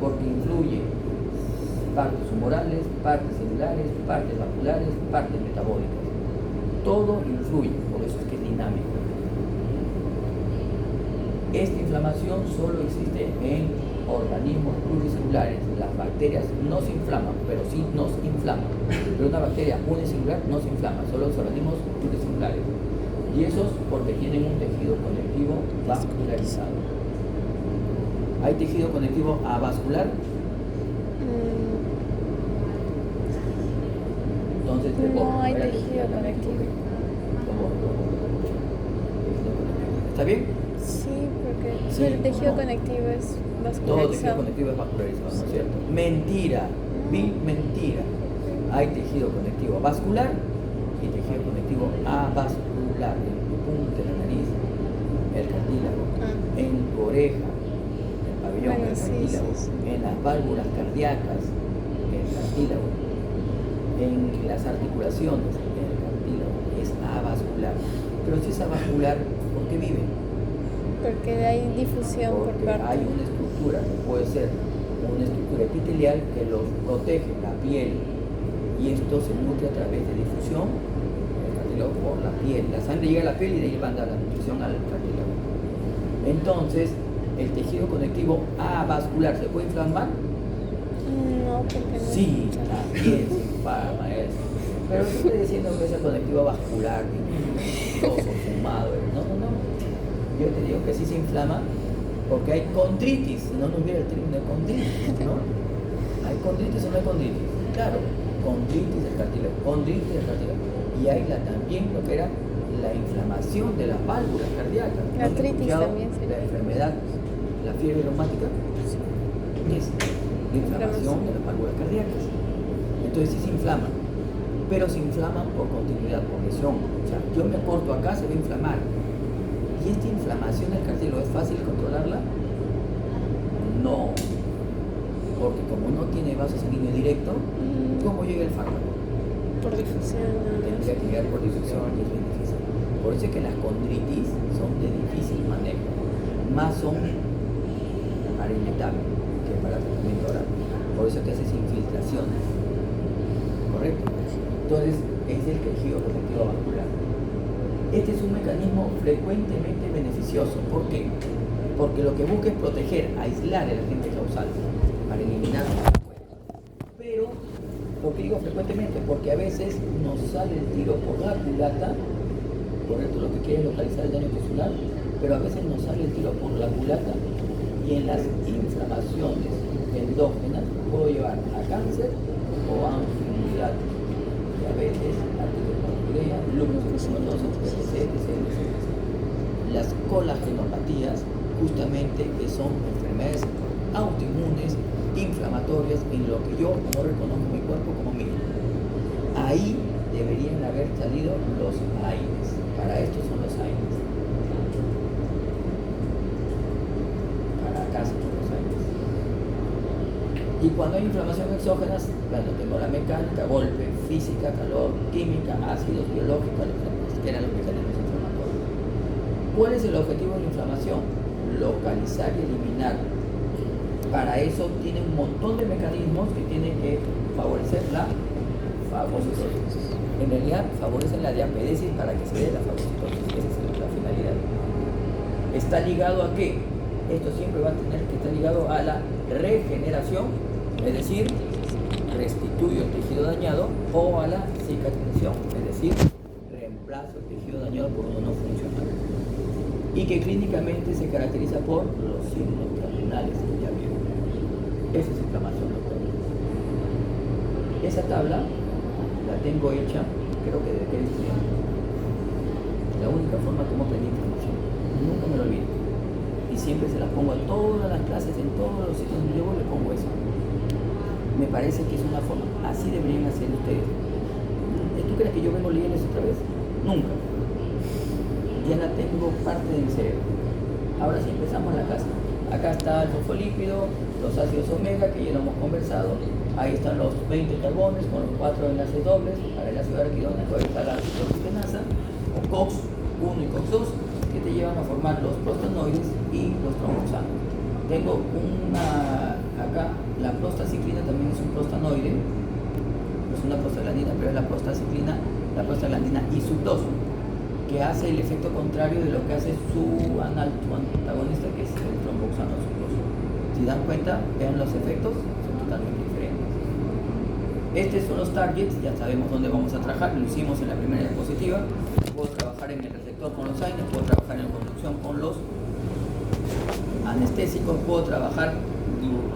porque influye partes humorales, partes celulares, partes vasculares, partes metabólicas. Todo influye, por eso es que es dinámico. Esta inflamación solo existe en organismos pluricelulares. Las bacterias no se inflaman, pero sí nos inflaman. Pero una bacteria unicelular no se inflama, solo los organismos pluricelulares. Y eso es porque tienen un tejido conectivo vascularizado. ¿Hay tejido conectivo avascular? Entonces, No hay tejido conectivo. ¿Está bien? Sí, porque Sí, el tejido no. conectivo es Todo tejido vascularizado. conectivo es vascularizado, ¿no es cierto? Mentira, mentira. Hay tejido conectivo vascular y tejido conectivo avascular. En tu punta de la nariz, el cartílago, en tu oreja, el pabellón, Bueno, el sí, cartílago, sí, sí. en las válvulas cardíacas, el cartílago, en las articulaciones, el cartílago, es avascular. Pero si es avascular, ¿por qué vive? Porque hay difusión por Porque parte. hay una estructura que puede ser una estructura epitelial que los protege, la piel, y esto se nutre a través de difusión, el cartílago por la piel. La sangre llega a la piel y de ahí manda la nutrición al cartílago. Entonces, el tejido conectivo avascular se puede inflamar. No, porque no. Sí, también se inflama eso. Pero yo estoy diciendo que es el conectivo vascular, oso, fumado. No. Yo te digo que sí se inflama porque hay condritis, si no nos hubiera el término de condritis, ¿no? ¿Hay condritis o no hay condritis? Claro, condritis del cartílago, condritis del cartílago. Y hay también lo que era la inflamación de las válvulas cardíacas. ¿No has Artritis escuchado también sería. la enfermedad, la fiebre reumática? Es la inflamación de las válvulas cardíacas. Entonces sí se inflaman, pero se inflaman por continuidad, por lesión. O sea, yo me corto acá, se va a inflamar. ¿Y esta inflamación del cartílago es fácil controlarla? No, porque como no tiene vaso sanguíneo directo, ¿cómo llega el fármaco? Por difusión. Tendría que llegar por difusión y es bien difícil. Por eso es que las condritis son de difícil manejo, más son para inyectable que para tratamiento oral. Por eso es que haces infiltraciones, ¿correcto? Entonces es el tejido conectivo vascular. Este es un mecanismo frecuentemente beneficioso. ¿Por qué? Porque lo que busca es proteger, aislar el agente causal para eliminarlo. Pero, ¿por qué digo frecuentemente? Porque a veces nos sale el tiro por la culata, correcto, lo que quiere es localizar el daño tisular, pero a veces nos sale el tiro por la culata y en las inflamaciones endógenas puedo llevar a cáncer o a enfermedad, diabetes, arteriosclerosis, lupus eritematoso, etc. Las colagenopatías, justamente, que son enfermedades autoinmunes, inflamatorias, en lo que yo no reconozco mi cuerpo como mío. Ahí deberían haber salido los AINES. Para esto son los AINES. Para acá son los AINES. Y cuando hay inflamación exógena, bueno, tengo la mecánica, golpe, física, calor, química, ácidos biológicos, que eran los mecanismos inflamatorios. ¿Cuál es el objetivo de la inflamación? Localizar y eliminar. Para eso tiene un montón de mecanismos que tienen que favorecer la fagocitosis. En realidad favorecen la diapedesis para que se dé la fagocitosis. Esa es la finalidad. ¿Está ligado a qué? Esto siempre va a tener que estar ligado a la regeneración, es decir, restituyo el tejido dañado, o a la cicatrización, es decir, reemplazo el tejido dañado por uno no funcional. Y que clínicamente se caracteriza por los signos cardinales que ya vieron. Esa es inflamación nocturna. Esa tabla la tengo hecha, creo que desde que era estudiante. La única forma como aprendí inflamación. Nunca me lo olvido. Y siempre se las pongo a todas las clases, en todos los sitios donde llevo, le pongo eso. Me parece que es una forma. Así deberían hacer ustedes. ¿Tú crees que yo vengo leyendo otra vez? Nunca. Ya la tengo parte de mi cerebro. Ahora sí empezamos la casa. Acá está el fosfolípido, los ácidos omega, que ya lo hemos conversado. Ahí están los 20 carbones con los 4 enlaces dobles para el ácido araquidónico. Ahí está la ciclohexanasa, o COX-1 y COX-2, que te llevan a formar los prostanoides y los tromboxanos. Tengo acá, la prostaciclina también es un prostanoide, no es una prostaglandina, pero es la prostaciclina, la prostaglandina I sub 2, que hace el efecto contrario de lo que hace su antagonista, que es el tromboxano sub 2. Si dan cuenta, vean los efectos, son totalmente diferentes. Estos son los targets, ya sabemos dónde vamos a trabajar, lo hicimos en la primera diapositiva. Puedo trabajar en el receptor con los AINES, puedo trabajar en la conducción con los anestésicos, puedo trabajar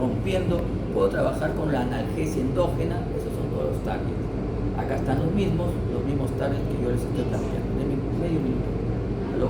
rompiendo, puedo trabajar con la analgesia endógena. Esos son todos los targets. Acá están los mismos targets que yo les estoy planteando. Denme medio minuto. ¿Aló?